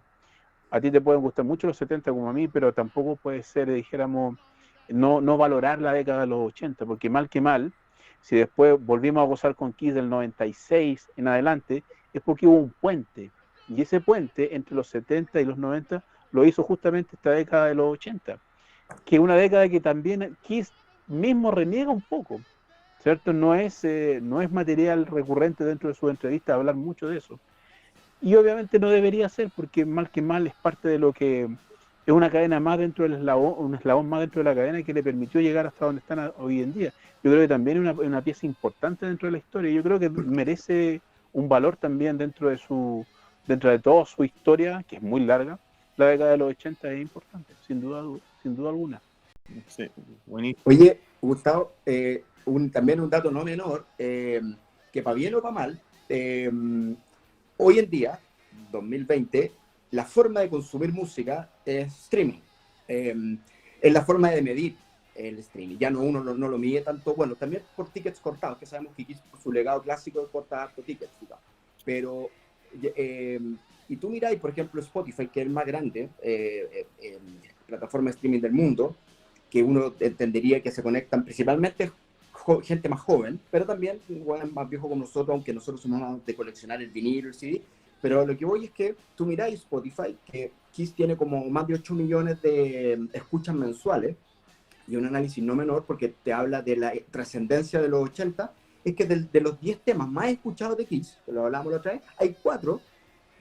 A ti te pueden gustar mucho los 70 como a mí, pero tampoco puede ser, dijéramos, no valorar la década de los 80, porque mal que mal, si después volvimos a gozar con Kiss del 96 en adelante, es porque hubo un puente. Y ese puente entre los 70 y los 90 lo hizo justamente esta década de los 80, que es una década que también Kiss mismo reniega un poco, ¿cierto? No es material recurrente dentro de su entrevista hablar mucho de eso. Y obviamente no debería ser, porque mal que mal es parte de lo que es una cadena más dentro del eslabón, un eslabón más dentro de la cadena que le permitió llegar hasta donde están hoy en día. Yo creo que también es una pieza importante dentro de la historia. Yo creo que merece un valor también dentro de toda su historia, que es muy larga. La década de los 80 es importante, sin duda alguna. Sí, buenísimo. Oye, Gustavo, también un dato no menor, que para bien o para mal, hoy en día, 2020, la forma de consumir música es streaming. Es la forma de medir el streaming. Ya uno no lo mide tanto, bueno, también por tickets cortados, que sabemos que Kiss, por su legado clásico, corta harto tickets, digamos. Pero Y tú miráis, por ejemplo, Spotify, que es el más grande, plataforma de streaming del mundo, que uno entendería que se conectan principalmente gente más joven, pero también igual más viejo como nosotros, aunque nosotros somos más de coleccionar el vinilo, el CD. Pero lo que voy es que tú miráis Spotify, que Kiss tiene como más de 8 millones de escuchas mensuales, y un análisis no menor porque te habla de la trascendencia de los 80, es que de los 10 temas más escuchados de Kiss, que lo hablábamos la otra vez, hay 4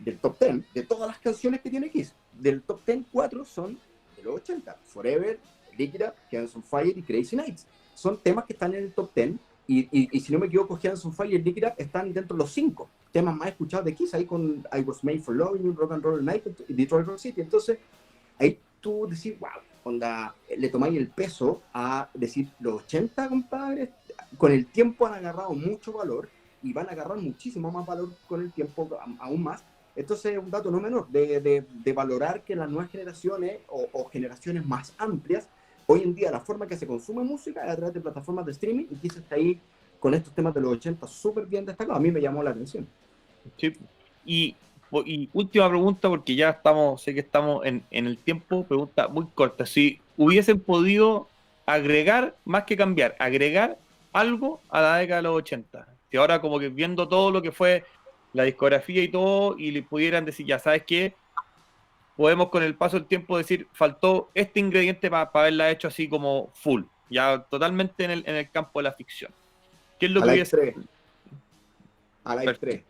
del top 10, de todas las canciones que tiene Kiss. Del top 10, 4 son de los 80. Forever, Lick It Up, Heaven's on Fire y Crazy Nights. Son temas que están en el top 10 y si no me equivoco, Heaven's on Fire y Lick It Up están dentro de los 5 temas más escuchados de Kiss, ahí con I Was Made for Loving You, Rock and Roll Night y Detroit Rock City. Entonces, ahí tú decís, wow, onda, le tomáis el peso a decir, los 80, compadre, con el tiempo han agarrado mucho valor y van a agarrar muchísimo más valor con el tiempo, aún más. Entonces es un dato no menor de valorar que las nuevas generaciones o generaciones más amplias, hoy en día la forma que se consume música es a través de plataformas de streaming, y quizás está ahí con estos temas de los 80 súper bien destacados. A mí me llamó la atención. Sí. Y última pregunta, porque ya estamos, sé que estamos en el tiempo, pregunta muy corta. Si hubiesen podido agregar, más que cambiar, agregar algo a la década de los 80, si ahora como que viendo todo lo que fue la discografía y todo, y le pudieran decir, ya sabes qué, podemos con el paso del tiempo decir, faltó este ingrediente para haberla hecho así como full, ya totalmente en el campo de la ficción. ¿Qué es lo que Alive hubiese? 3. Alive 3.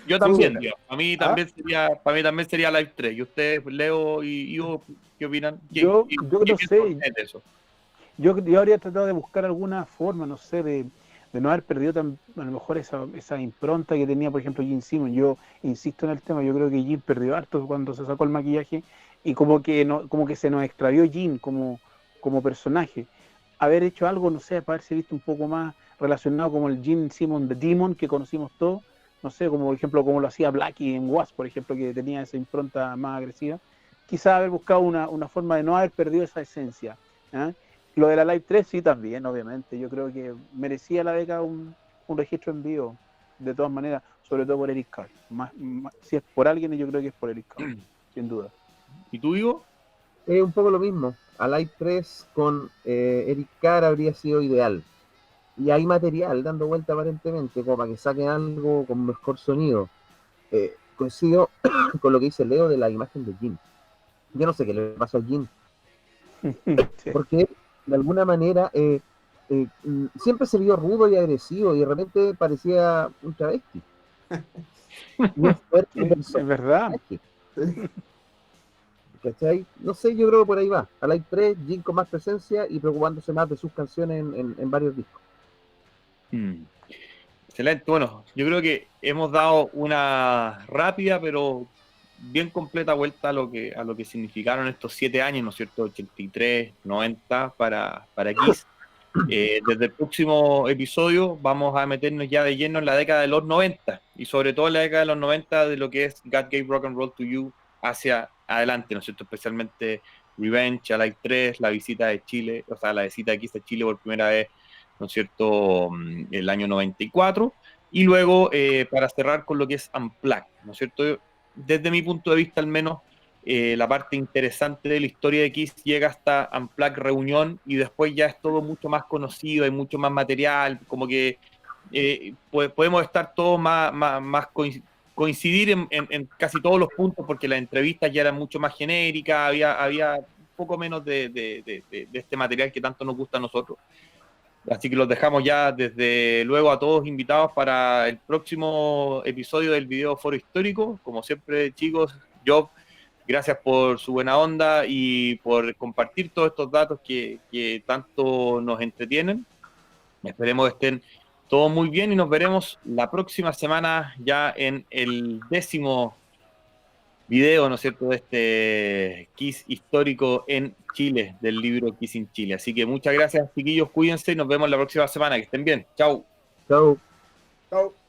Yo también, tío. A mí ¿Ah? también sería, para mí también sería Live 3. ¿Y ustedes, Leo y Ivo, qué opinan? Yo ¿Qué no piensan sé, ustedes de eso? yo habría tratado de buscar alguna forma, no sé, de no haber perdido a lo mejor esa impronta que tenía, por ejemplo, Gene Simmons. Yo insisto en el tema, yo creo que Gene perdió harto cuando se sacó el maquillaje y como que se nos extravió Gene como personaje. Haber hecho algo, no sé, para haberse visto un poco más relacionado como el Gene Simmons de Demon que conocimos todos, no sé, como por ejemplo como lo hacía Blackie en Wasp, por ejemplo, que tenía esa impronta más agresiva. Quizás haber buscado una forma de no haber perdido esa esencia, ¿eh? Lo de la Live 3 sí también, obviamente. Yo creo que merecía la beca un registro en vivo, de todas maneras, sobre todo por Eric Carr. Si es por alguien, yo creo que es por Eric Carr, sin duda. ¿Y tú, Ivo? Es un poco lo mismo. Alive 3 con Eric Carr habría sido ideal. Y hay material dando vuelta aparentemente, como para que saquen algo con mejor sonido. Coincido con lo que dice Leo de la imagen de Jim. Yo no sé qué le pasó a Jim, Sí. porque de alguna manera siempre se vio rudo y agresivo y de repente parecía un travesti. Y es fuerte Es verdad. ¿Cachai? No sé, yo creo que por ahí va. Alive 3, Jim con más presencia y preocupándose más de sus canciones en varios discos. Excelente. Bueno, yo creo que hemos dado una rápida pero bien completa vuelta a lo que significaron estos 7 años, ¿no es cierto? 83, 90 para Kiss. Desde el próximo episodio vamos a meternos ya de lleno en la década de los 90 y sobre todo en la década de los 90 de lo que es God Gave Rock and Roll to You hacia adelante, ¿no es cierto? Especialmente Revenge, Alive 3, la visita de Chile, o sea, la visita de Kiss a Chile por primera vez, ¿no es cierto?, el año 94, y luego para cerrar con lo que es Unplugged, ¿no es cierto? Desde mi punto de vista al menos, la parte interesante de la historia de Kiss llega hasta Unplugged Reunión y después ya es todo mucho más conocido, hay mucho más material, como que podemos estar todos más coincidir en casi todos los puntos porque las entrevistas ya eran mucho más genéricas, había un poco menos de este material que tanto nos gusta a nosotros. Así que los dejamos ya desde luego a todos invitados para el próximo episodio del Video Foro Histórico. Como siempre, chicos, Job, gracias por su buena onda y por compartir todos estos datos que tanto nos entretienen. Esperemos que estén todos muy bien y nos veremos la próxima semana ya en el 10º video, ¿no es cierto?, de este Kiss histórico en Chile, del libro Kiss in Chile. Así que muchas gracias, chiquillos, cuídense y nos vemos la próxima semana. Que estén bien. Chau. Chau. Chao.